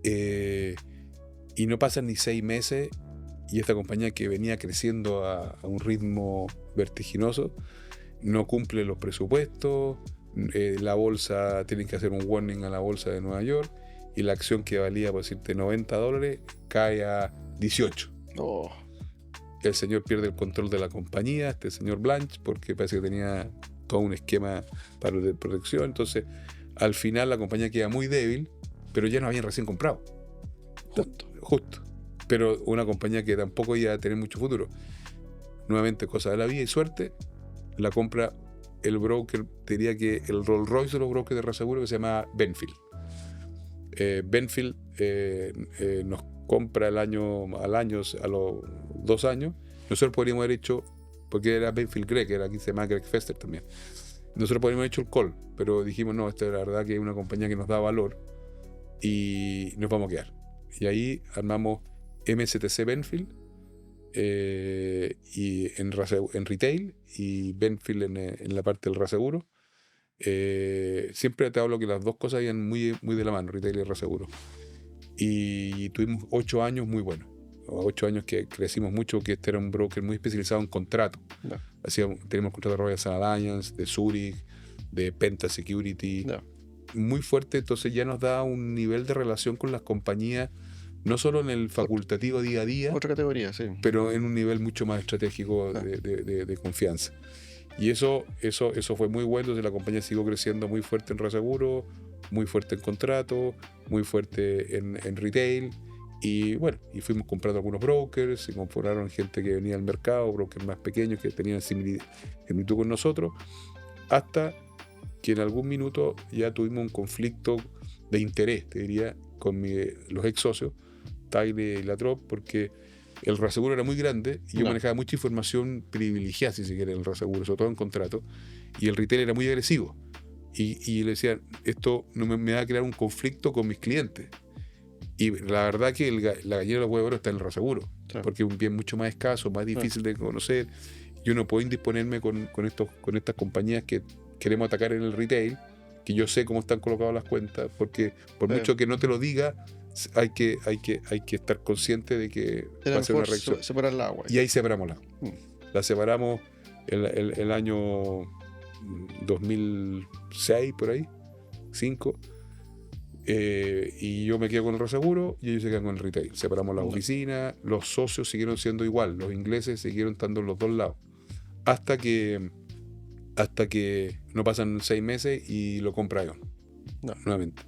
y no pasan ni 6 meses, y esta compañía, que venía creciendo a un ritmo vertiginoso, no cumple los presupuestos, la bolsa, tienen que hacer un warning a la bolsa de Nueva York, y la acción que valía, por decirte, $90 cae a 18. El señor pierde el control de la compañía, este señor Blanche, porque parece que tenía todo un esquema para de protección. Entonces, al final la compañía queda muy débil, pero ya nos habían recién comprado. Justo. Pero una compañía que tampoco iba a tener mucho futuro. Nuevamente, cosa de la vida y suerte, la compra el broker, diría que el Rolls Royce de los brokers de Reseguro, que se llama Benfield. Benfield nos compra al año, a los 2 años. Nosotros podríamos haber hecho, porque era Benfield Greg, que era aquí se llama Greg Fester también. Nosotros podríamos haber hecho el call, pero dijimos, no, esta es la verdad que es una compañía que nos da valor y nos vamos a quedar. Y ahí armamos MSTC Benfield, y en retail, y Benfield en la parte del Reseguro. Siempre te hablo que las dos cosas iban muy, muy de la mano, retail y Reseguro. Y tuvimos 8 años muy buenos. 8 años que crecimos mucho, que este era un broker muy especializado en contratos. Tenemos contratos de Royal Sun Alliance, de Zurich, de Penta Security, muy fuerte. Entonces ya nos da un nivel de relación con las compañías, no solo en el facultativo día a día, otra categoría, sí, pero en un nivel mucho más estratégico de confianza. Y eso fue muy bueno. Entonces la compañía siguió creciendo muy fuerte en Reseguro, muy fuerte en contrato, muy fuerte en retail. Y bueno, y fuimos comprando algunos brokers, se compraron gente que venía al mercado, brokers más pequeños que tenían similitud con nosotros, hasta que en algún minuto ya tuvimos un conflicto de interés, te diría, con los ex socios, Tagle y Latrop, porque el Reseguro era muy grande y yo manejaba mucha información privilegiada, si se quiere, en el Reseguro, sobre todo en contrato, y el retail era muy agresivo. Y le decían, esto no me va a crear un conflicto con mis clientes. Y la verdad que la gallina de los huevos de oro está en el Reseguro, porque es un bien mucho más escaso, más difícil de conocer. Yo no puedo indisponerme con estas compañías que queremos atacar en el retail, que yo sé cómo están colocadas las cuentas, porque por mucho que no te lo diga, hay que estar consciente de que va a ser una reacción. Separar la agua. Y ahí separamos la agua. La separamos el año 2006, por ahí, 2005. Y yo me quedo con el Reseguro y ellos se quedan con el retail. Separamos la oficina, los socios siguieron siendo igual, los ingleses siguieron estando en los dos lados, hasta que no pasan 6 meses y lo compra Ion nuevamente.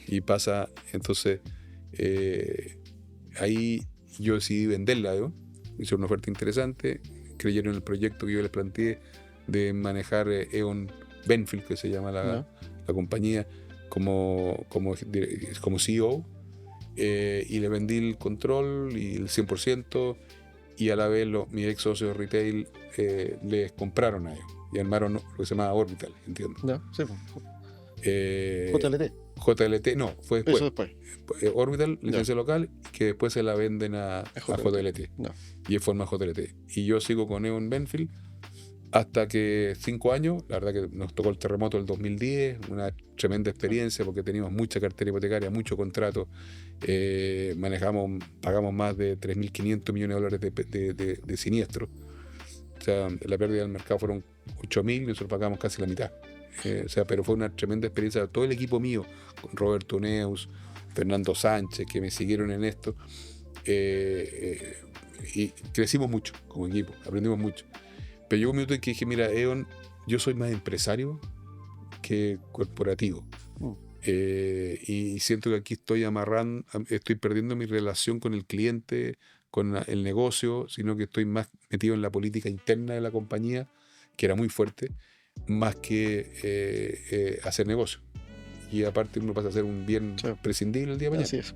Y pasa, entonces ahí yo decidí venderla a Ion. Hice una oferta interesante, creyeron en el proyecto que yo les planteé de manejar Eon Benfield, que se llama la compañía, como CEO, y le vendí el control y el 100%, y a la vez mis ex socios de retail les compraron a ellos. y armaron lo que se llamaba Orbital, entiendo. No, sí, JLT. JLT, no, fue después. Eso después. Orbital, licencia local, que después se la venden a JLT. No. Y es forma JLT. Y yo sigo con Eon Benfield hasta que 5 años, la verdad que nos tocó el terremoto del 2010, una tremenda experiencia porque teníamos mucha cartera hipotecaria, mucho contrato, pagamos más de 3.500 millones de dólares de siniestro. O sea, la pérdida del mercado fueron 8.000 y nosotros pagamos casi la mitad. Pero fue una tremenda experiencia. Todo el equipo mío, con Roberto Neus, Fernando Sánchez, que me siguieron en esto, y crecimos mucho como equipo, aprendimos mucho. Pero llegó un minuto en que dije, mira, Eon, yo soy más empresario que corporativo. Y siento que aquí estoy perdiendo mi relación con el cliente, con el negocio, sino que estoy más metido en la política interna de la compañía, que era muy fuerte, más que hacer negocio. Y aparte uno pasa a ser un bien prescindible el día de mañana. Así es.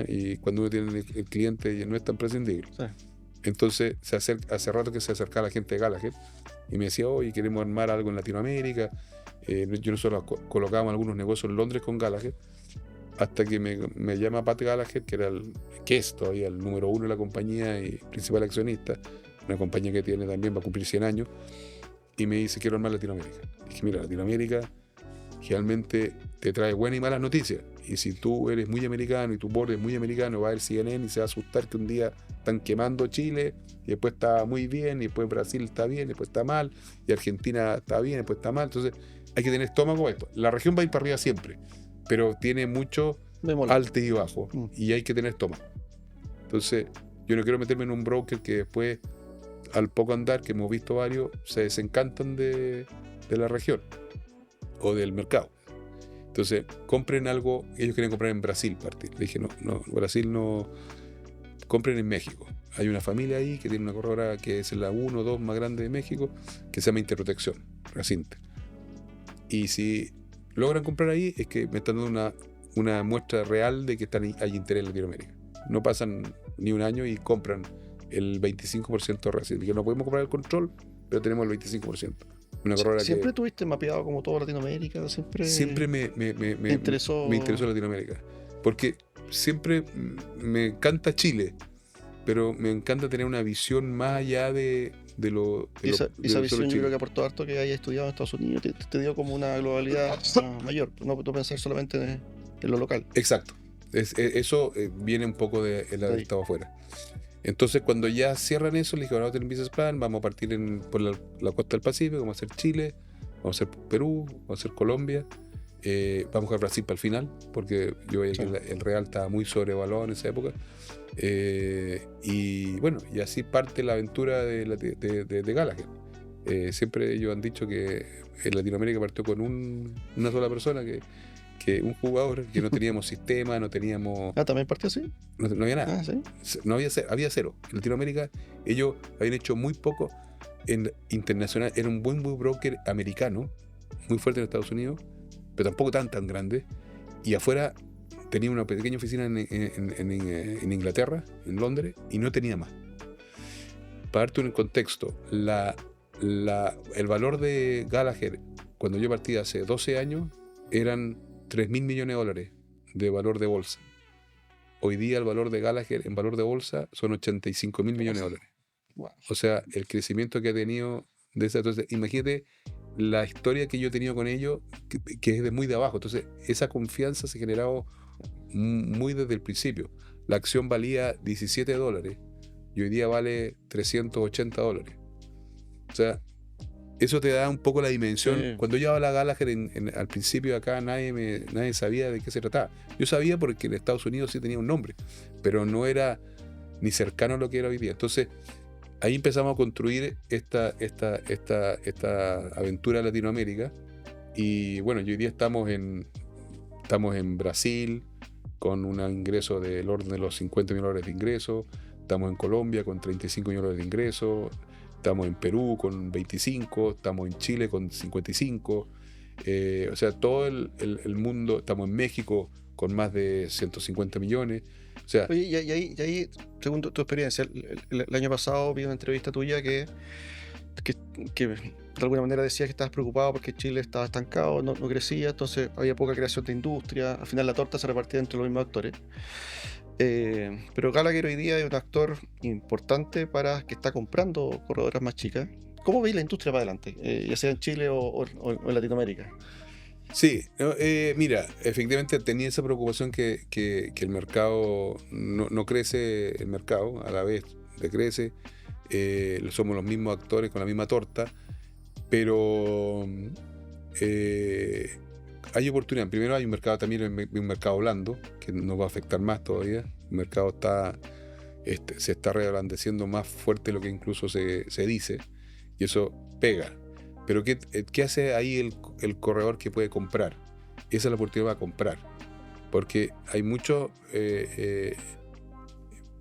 Y cuando uno tiene el cliente no es tan prescindible. Sí. Entonces hace rato que se acercaba la gente de Gallagher y me decía, oye, queremos armar algo en Latinoamérica. Nosotros colocábamos algunos negocios en Londres con Gallagher, hasta que me llama Pat Gallagher, que es todavía el número 1 de la compañía y principal accionista, una compañía que tiene también, va a cumplir 100 años, y me dice, quiero armar Latinoamérica. Dije, mira, Latinoamérica realmente te trae buenas y malas noticias, y si tú eres muy americano y tu board es muy americano, va a ver CNN y se va a asustar que un día están quemando Chile, y después está muy bien, y después Brasil está bien, y después está mal, y Argentina está bien, y después está mal. Entonces hay que tener estómago para esto. La región va a ir para arriba siempre, pero tiene mucho altos y bajos, y hay que tener estómago. Entonces yo no quiero meterme en un broker que después, al poco andar, que hemos visto varios, se desencantan de la región o del mercado. Entonces compren algo. Ellos quieren comprar en Brasil partir. Le dije, no, Brasil no, compren en México. Hay una familia ahí que tiene una corredora que es la 1 o 2 más grande de México, que se llama Interprotección, Recinta. Y si logran comprar ahí, es que me están dando una muestra real de que hay interés en Latinoamérica. No pasan ni un año y compran el 25% de Recinta. Que no podemos comprar el control, pero tenemos el 25%. Una corredora ¿Siempre tuviste mapeado como toda Latinoamérica? Siempre me interesó Latinoamérica. Porque siempre me encanta Chile, pero me encanta tener una visión más allá de esa visión yo creo que aportó harto que hayas estudiado en Estados Unidos, te dio como una globalidad mayor, no pensar solamente en lo local. Exacto. Eso viene un poco de haber estado afuera. Entonces cuando ya cierran eso, le dije, ahora tenemos un business plan, vamos a partir por la costa del Pacífico, vamos a hacer Chile, vamos a hacer Perú, vamos a hacer Colombia, vamos a jugar Brasil para el final, porque yo veía que el real estaba muy sobrevaluado en esa época. Y bueno, y así parte la aventura de Gallagher. Siempre ellos han dicho que en Latinoamérica partió con una sola persona, que un jugador, que no teníamos sistema, no teníamos... ¿También partió así? No había nada. ¿Sí? No había cero. En Latinoamérica ellos habían hecho muy poco en internacional. Era un buen broker americano, muy fuerte en Estados Unidos, pero tampoco tan grande. Y afuera tenía una pequeña oficina en Inglaterra, en Londres, y no tenía más. Para darte un contexto, el valor de Gallagher, cuando yo partí hace 12 años, eran 3.000 millones de dólares de valor de bolsa. Hoy día el valor de Gallagher en valor de bolsa son 85.000 millones de dólares. Wow. O sea, el crecimiento que ha tenido de esa. Entonces, imagínate la historia que yo he tenido con ellos, que es de muy de abajo. Entonces, esa confianza se ha generado muy desde el principio. La acción valía $17 y hoy día vale $380. O sea, eso te da un poco la dimensión. Sí. Cuando yo hablaba a Gallagher al principio acá, nadie sabía de qué se trataba. Yo sabía porque en Estados Unidos sí tenía un nombre, pero no era ni cercano a lo que era hoy día. Entonces, ahí empezamos a construir esta aventura Latinoamérica. Y bueno, hoy día estamos en Brasil con un ingreso del orden de los 50 millones de dólares de ingresos. Estamos en Colombia con 35 millones de ingresos. Estamos en Perú con 25, estamos en Chile con 55, o sea, todo el mundo. Estamos en México con más de 150 millones. O sea, oye, y ahí según tu experiencia, el año pasado vi una entrevista tuya que que de alguna manera decías que estabas preocupado porque Chile estaba estancado, no crecía, entonces había poca creación de industria, al final la torta se repartía entre los mismos actores. Pero Gallagher hoy día es un actor importante para que está comprando corredoras más chicas. ¿Cómo veis la industria para adelante, ya sea en Chile o en Latinoamérica? Sí, no, mira, efectivamente tenía esa preocupación que el mercado no crece, el mercado a la vez decrece, somos los mismos actores con la misma torta, pero hay oportunidad. Primero hay un mercado también, un mercado blando, que nos va a afectar más todavía. El mercado se está reblandeciendo más fuerte de lo que incluso se dice, y eso pega. Pero ¿qué hace ahí el corredor que puede comprar? Esa es la oportunidad para comprar, porque hay muchos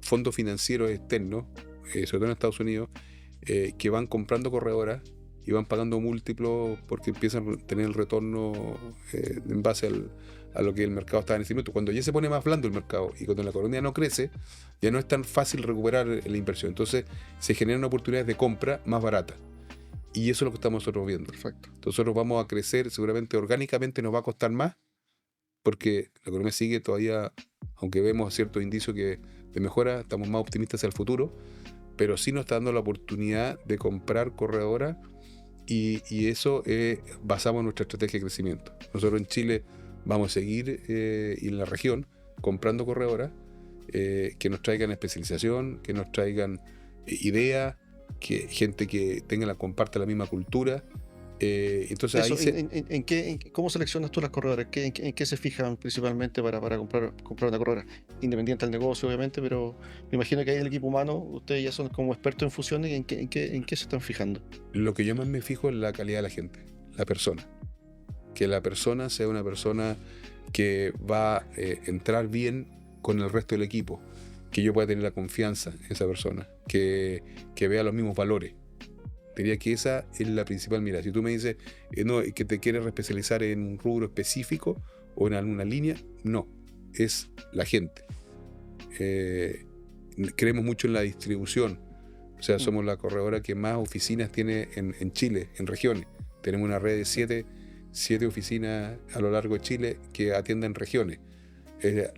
fondos financieros externos, sobre todo en Estados Unidos, que van comprando corredoras y van pagando múltiplos porque empiezan a tener el retorno en base a lo que el mercado está en ese momento. Cuando ya se pone más blando el mercado y cuando la economía no crece, ya no es tan fácil recuperar la inversión. Entonces se generan oportunidades de compra más baratas. Y eso es lo que estamos nosotros viendo. Perfecto. Entonces nosotros vamos a crecer, seguramente orgánicamente nos va a costar más, porque la economía sigue todavía, aunque vemos ciertos indicios de mejora, estamos más optimistas hacia el futuro, pero sí nos está dando la oportunidad de comprar corredoras y eso basamos en nuestra estrategia de crecimiento. Nosotros en Chile vamos a seguir y en la región comprando corredoras que nos traigan especialización, que nos traigan ideas, que gente que comparte la misma cultura. Entonces Eso, ahí ¿cómo seleccionas tú las corredoras? ¿En qué se fijan principalmente para comprar una corredora? Independiente del negocio, obviamente, pero me imagino que ahí el equipo humano, ustedes ya son como expertos en fusiones, ¿en qué se están fijando? Lo que yo más me fijo es la calidad de la gente, la persona. Que la persona sea una persona que va a entrar bien con el resto del equipo, que yo pueda tener la confianza en esa persona, que vea los mismos valores. Diría que esa es la principal mirada. Si tú me dices no, que te quieres especializar en un rubro específico o en alguna línea, no, es la gente. Creemos mucho en la distribución, o sea, somos la corredora que más oficinas tiene en Chile, en regiones. Tenemos una red de 7 oficinas a lo largo de Chile que atienden regiones.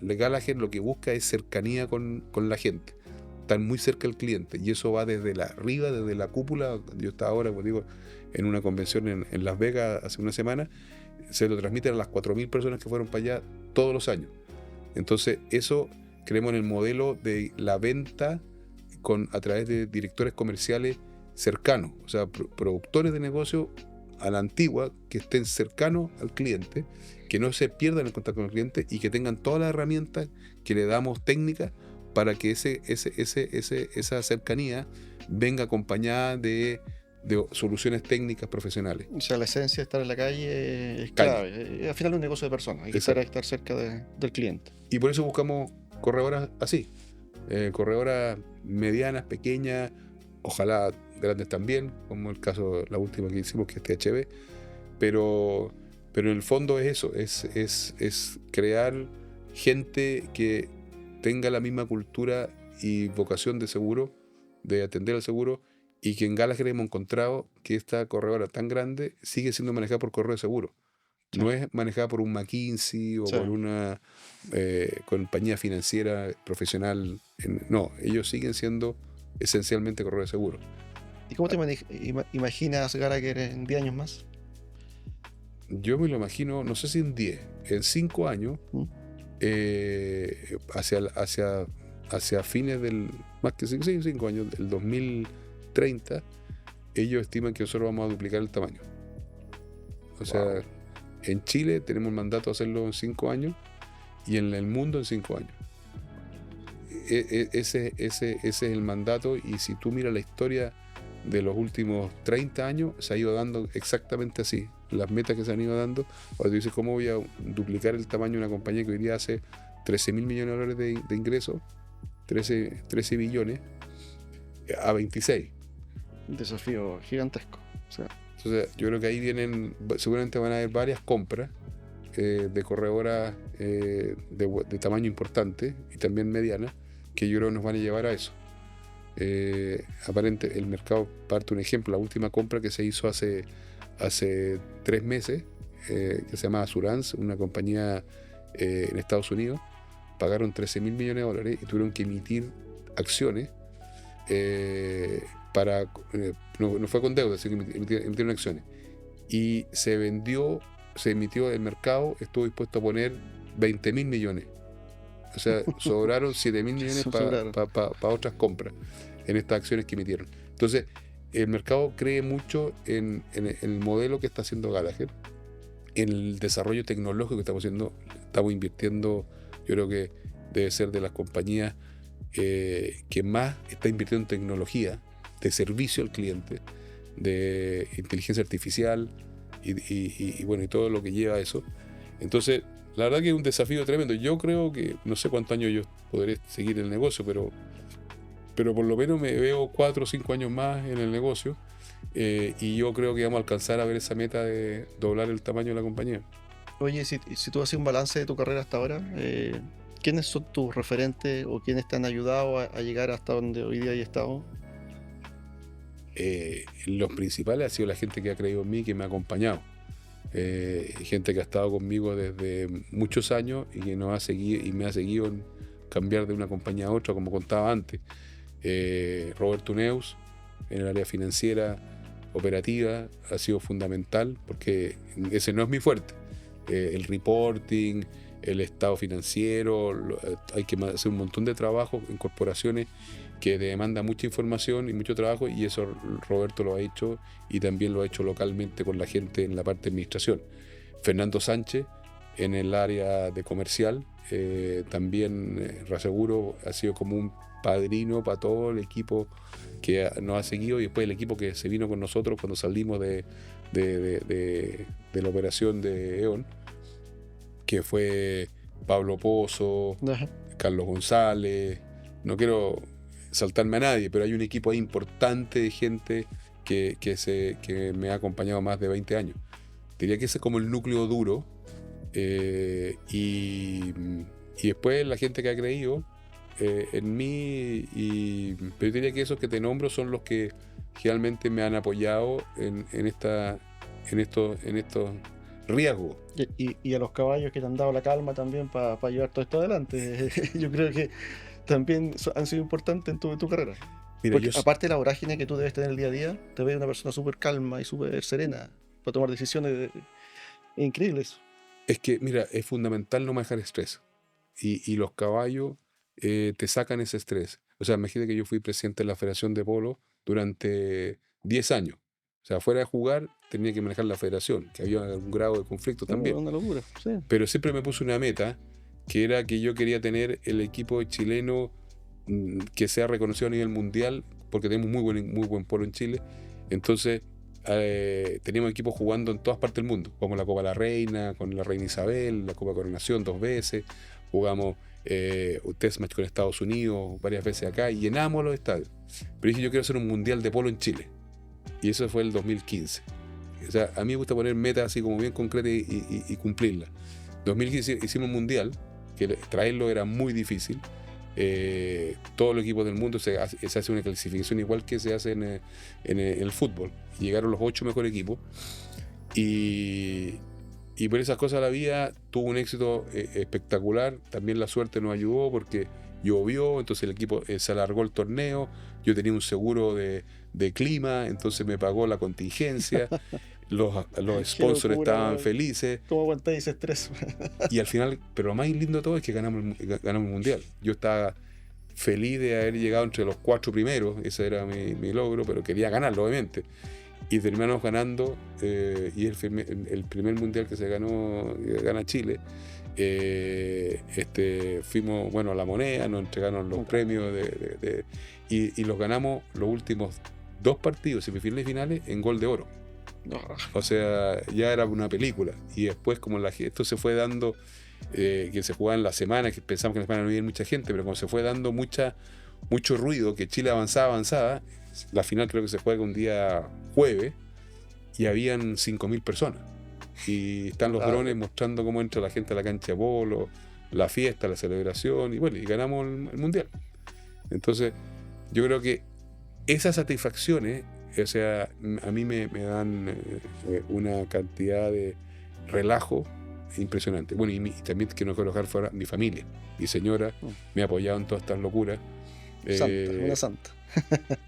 Gallagher lo que busca es cercanía con la gente, estar muy cerca del cliente, y eso va desde arriba, desde la cúpula. Yo estaba ahora, como digo, en una convención en Las Vegas hace una semana, se lo transmiten a las 4.000 personas que fueron para allá todos los años. Entonces eso creemos en el modelo de la venta a través de directores comerciales cercanos, o sea, productores de negocio a la antigua, que estén cercanos al cliente, que no se pierdan el contacto con el cliente y que tengan todas las herramientas que le damos técnicas para que esa cercanía venga acompañada de soluciones técnicas profesionales. O sea, la esencia de estar en la calle es clave. Al final es un negocio de personas, hay que estar cerca del cliente. Y por eso buscamos corredoras así, corredoras medianas, pequeñas, ojalá grandes también, como el caso, la última que hicimos, que es THB, pero en el fondo es eso, es crear gente que tenga la misma cultura y vocación de seguro, de atender al seguro, y que en Gallagher hemos encontrado que esta corredora tan grande sigue siendo manejada por correo de seguro. Sí. No es manejada por un McKinsey o por una compañía financiera profesional. No, ellos siguen siendo esencialmente correo de seguro. ¿Y cómo te imaginas Gallagher en 10 años más? Yo me lo imagino, no sé si en 10, en 5 años, hacia fines del, más que 5 años, del 2030, ellos estiman que nosotros vamos a duplicar el tamaño. O sea, en Chile tenemos el mandato de hacerlo en 5 años y en el mundo en 5 años. Ese es el mandato, y si tú miras la historia de los últimos 30 años, se ha ido dando exactamente así. Las metas que se han ido dando, o tú dices, ¿cómo voy a duplicar el tamaño de una compañía que hoy día hace 13.000 millones de dólares de ingresos, 13 billones, a 26? Un desafío gigantesco. O sea, entonces, yo creo que ahí seguramente van a haber varias compras de corredoras de tamaño importante y también medianas, que yo creo que nos van a llevar a eso. aparente, el mercado parte un ejemplo, la última compra que se hizo hace 3 meses, que se llama Assurance, una compañía en Estados Unidos, pagaron $13.000 millones y tuvieron que emitir acciones no fue con deuda, sino que emitieron acciones. Y se emitió, el mercado estuvo dispuesto a poner $20.000 millones. O sea, sobraron $7.000 millones para otras compras en estas acciones que emitieron. Entonces, el mercado cree mucho en el modelo que está haciendo Gallagher, en el desarrollo tecnológico que estamos haciendo. Estamos invirtiendo, yo creo que debe ser de las compañías que más está invirtiendo en tecnología de servicio al cliente, de inteligencia artificial y bueno, y todo lo que lleva a eso. Entonces, la verdad que es un desafío tremendo. Yo creo que no sé cuántos años yo podré seguir el negocio, pero por lo menos me veo 4 o 5 años más en el negocio, y yo creo que vamos a alcanzar a ver esa meta de doblar el tamaño de la compañía. Oye, si tú haces un balance de tu carrera hasta ahora, ¿quiénes son tus referentes o quiénes te han ayudado a llegar hasta donde hoy día hay estado? Los principales ha sido la gente que ha creído en mí, que me ha acompañado. Gente que ha estado conmigo desde muchos años y que nos ha seguido y me ha seguido en cambiar de una compañía a otra, como contaba antes. Roberto Neus, en el área financiera operativa, ha sido fundamental, porque ese no es mi fuerte. El reporting, el estado financiero, hay que hacer un montón de trabajo en corporaciones que demanda mucha información y mucho trabajo, y eso Roberto lo ha hecho, y también lo ha hecho localmente con la gente en la parte de administración. Fernando Sánchez, en el área de comercial, también reaseguro, ha sido como un padrino para todo el equipo que nos ha seguido, y después el equipo que se vino con nosotros cuando salimos de la operación de E.ON, que fue Pablo Pozo, Carlos González. No quiero saltarme a nadie, pero hay un equipo ahí importante de gente que me ha acompañado más de 20 años. Diría que ese es como el núcleo duro, y después la gente que ha creído en mí, pero diría que esos que te nombro son los que realmente me han apoyado en estos riesgos. Y a los caballos que te han dado la calma también para llevar todo esto adelante. Yo creo que también han sido importantes en tu carrera. Mira, porque aparte de la vorágine que tú debes tener el día a día, te ves una persona súper calma y súper serena para tomar decisiones increíbles. Es que, mira, es fundamental no manejar estrés. Y los caballos te sacan ese estrés. O sea, imagínate que yo fui presidente de la Federación de Polo durante 10 años. O sea, fuera de jugar, tenía que manejar la federación, que había un grado de conflicto también. Una locura, sí. Pero siempre me puse una meta, que era que yo quería tener el equipo chileno que sea reconocido a nivel mundial, porque tenemos muy buen polo en Chile. Entonces, teníamos equipos jugando en todas partes del mundo. Jugamos la Copa de la Reina, con la Reina Isabel, la Copa de Coronación 2 veces, jugamos un test match con Estados Unidos varias veces acá, y llenamos los estadios. Pero dije, yo quiero hacer un mundial de polo en Chile. Y eso fue el 2015. O sea, a mí me gusta poner metas así como bien concretas y cumplirlas. 2015 hicimos un mundial, que traerlo era muy difícil. Todos los equipos del mundo se hace una clasificación igual que se hace en el fútbol. Llegaron los 8 mejores equipos. Y por esas cosas la vida tuvo un éxito espectacular. También la suerte nos ayudó porque llovió, entonces el equipo se alargó el torneo. Yo tenía un seguro de clima, entonces me pagó la contingencia. Los sponsors estaban felices. ¿Cómo aguantáis ese estrés? Y al final, pero lo más lindo de todo es que ganamos el mundial. Yo estaba feliz de haber llegado entre los 4 primeros, ese era mi logro, pero quería ganarlo, obviamente. Y terminamos ganando, y el primer mundial que se gana Chile. Fuimos a La Moneda, nos entregaron los premios y los ganamos los últimos 2 partidos, semifinales y finales, en gol de oro. O sea, ya era una película. Y después, como esto se fue dando, que se jugaba en la semana, que pensamos que en la semana no iba mucha gente, pero como se fue dando mucho ruido, que Chile avanzaba, la final creo que se juega un día jueves, y habían 5.000 personas. Y están los drones mostrando cómo entra la gente a la cancha de polo, la fiesta, la celebración, y bueno, y ganamos el mundial. Entonces, yo creo que esas satisfacciones, o sea, a mí me dan una cantidad de relajo impresionante. Bueno, y también quiero dejar fuera mi familia. Mi señora me ha apoyado en todas estas locuras. Santa, una santa.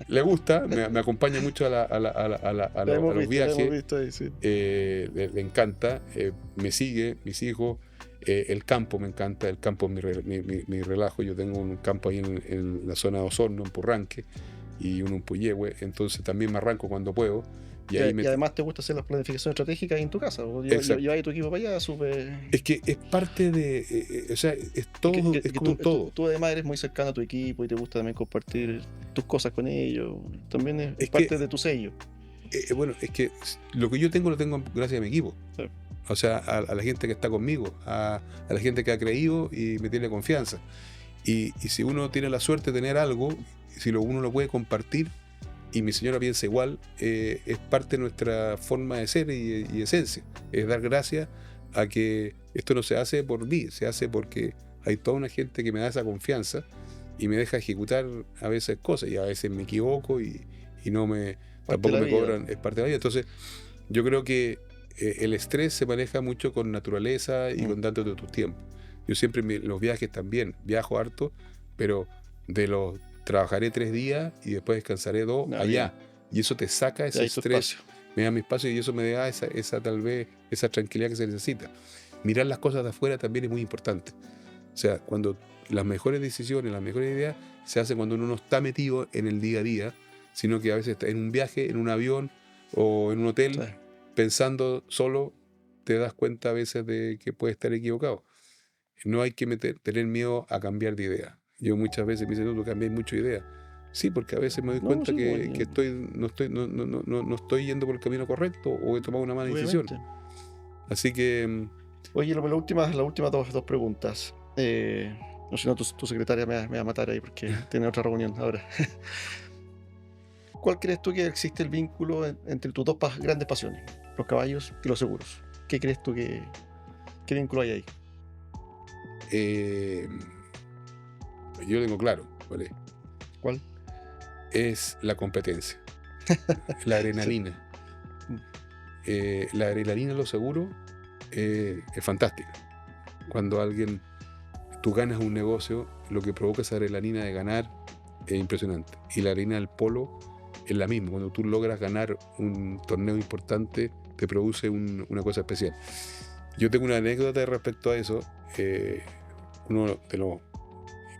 Le gusta, me acompaña mucho a los viajes. Ahí, sí. Le encanta, me sigue, mis hijos. El campo me encanta, el campo es mi relajo. Yo tengo un campo ahí en la zona de Osorno, en Purranque, y uno en Puyehue, entonces también me arranco cuando puedo. Y además te gusta hacer las planificaciones estratégicas en tu casa. Lleváis tu equipo para allá, súper. Es que es parte de. O sea, es todo. Es como todo. Tú además eres muy cercano a tu equipo y te gusta también compartir tus cosas con ellos. También es parte de tu sello. Bueno, es que lo que yo tengo lo tengo gracias a mi equipo. Sí. O sea, a la gente que está conmigo, a la gente que ha creído y me tiene confianza. Y si uno tiene la suerte de tener algo, si uno lo puede compartir, y mi señora piensa igual, es parte de nuestra forma de ser y esencia. Es dar gracias a que esto no se hace por mí, se hace porque hay toda una gente que me da esa confianza y me deja ejecutar a veces cosas, y a veces me equivoco y tampoco me cobran, es parte de la vida. Entonces, yo creo que el estrés se maneja mucho con naturaleza y con dándote tu tiempo. Yo siempre los viajes también, viajo harto, pero trabajaré 3 días y después descansaré 2 allá. Y eso te saca ese estrés, me da mi espacio, y eso me da tal vez esa tranquilidad que se necesita. Mirar las cosas de afuera también es muy importante. O sea, cuando las mejores decisiones, las mejores ideas se hacen cuando uno no está metido en el día a día, sino que a veces está en un viaje, en un avión o en un hotel, sí, pensando solo, te das cuenta a veces de que puedes estar equivocado. No hay que tener miedo a cambiar de idea. Yo muchas veces me dicen, tú cambias mucho de idea. Sí, porque a veces me doy cuenta que no estoy yendo por el camino correcto, o he tomado una mala decisión. Así que... Oye, las últimas dos preguntas. No sé, tu secretaria me va a matar ahí porque tiene otra reunión ahora. ¿Cuál crees tú que existe el vínculo entre tus dos grandes pasiones? Los caballos y los seguros. ¿Qué crees tú qué vínculo hay ahí? Yo lo tengo claro, ¿vale? ¿Cuál? Es la competencia. La adrenalina. Sí. La adrenalina en los seguros es fantástica. Cuando tú ganas un negocio, lo que provoca esa adrenalina de ganar es impresionante. Y la adrenalina del polo es la misma. Cuando tú logras ganar un torneo importante, te produce una cosa especial. Yo tengo una anécdota respecto a eso. Uno de los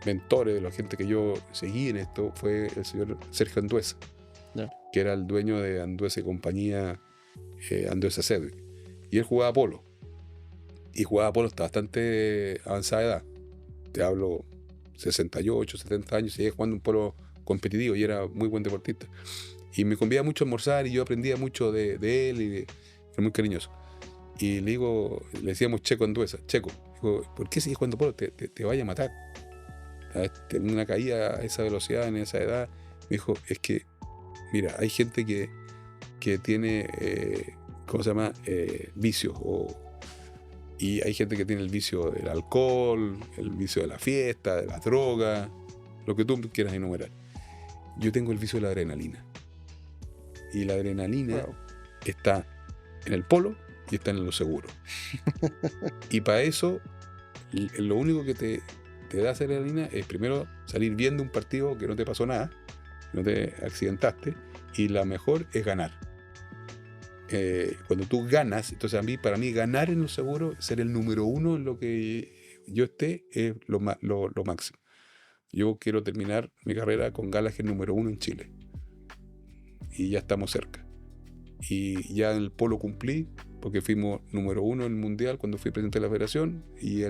mentores, de la gente que yo seguí en esto, fue el señor Sergio Anduesa, que era el dueño de Anduesa y compañía, Anduesa Sedgwick. Y él jugaba polo. Y jugaba polo hasta bastante avanzada edad. Te hablo 68, 70 años, seguía jugando un polo competitivo y era muy buen deportista. Y me convidaba mucho a almorzar y yo aprendía mucho de él, y era muy cariñoso. Y le decíamos Checo Anduesa, Checo, digo, ¿por qué sigues jugando polo? Te vaya a matar. En una caída a esa velocidad, en esa edad. Me dijo, es que, mira, hay gente que tiene, ¿cómo se llama? Vicios. Y hay gente que tiene el vicio del alcohol, el vicio de la fiesta, de la droga, lo que tú quieras enumerar. Yo tengo el vicio de la adrenalina. Y la adrenalina está en el polo y está en lo seguro. Y para eso, lo único que te da esa adrenalina es primero salir viendo un partido que no te pasó nada, no te accidentaste, y la mejor es ganar. Cuando tú ganas, entonces para mí ganar en lo seguro, ser el número 1 en lo que yo esté, es lo máximo. Yo quiero terminar mi carrera con Gallagher número 1 en Chile. Y ya estamos cerca. Y ya en el polo cumplí, porque fuimos número 1 en el mundial cuando fui presidente de la federación, y yo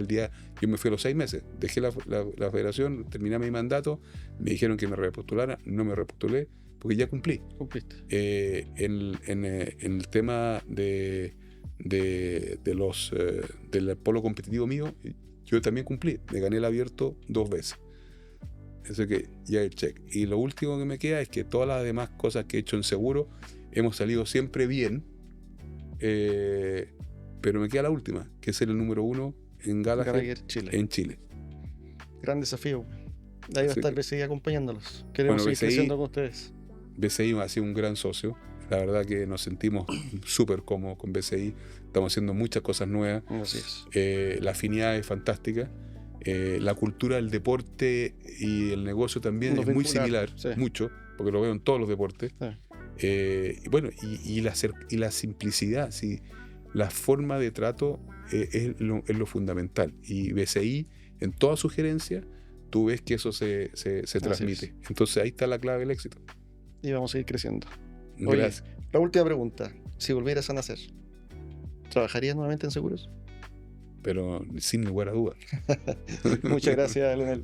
me fui a los 6 meses, dejé la federación, terminé mi mandato, me dijeron que me repostulara, no me repostulé, porque ya cumplí. Cumpliste. En el tema del polo competitivo mío, yo también cumplí, me gané el abierto 2 veces. Eso que ya el check. Y lo último que me queda es que todas las demás cosas que he hecho en seguro hemos salido siempre bien, pero me queda la última, que es ser el número 1 en Gallagher en Chile. Gran desafío. Ahí va a estar BCI acompañándolos. Queremos seguir creciendo con ustedes. BCI ha sido un gran socio. La verdad que nos sentimos súper cómodos con BCI. Estamos haciendo muchas cosas nuevas. Así es. La afinidad es fantástica. La cultura del deporte y el negocio también es muy similar, mucho, porque lo veo en todos los deportes. Y bueno, y la simplicidad, ¿sí? La forma de trato es lo fundamental. Y BCI, en toda sugerencia, tú ves que eso se transmite. Entonces ahí está la clave del éxito. Y vamos a ir creciendo. Gracias. Oye, la última pregunta. Si volvieras a nacer, ¿trabajarías nuevamente en seguros? Pero sin lugar a dudas. Muchas gracias, Leonel.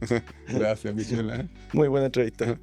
Gracias, Michelle. Muy buena entrevista.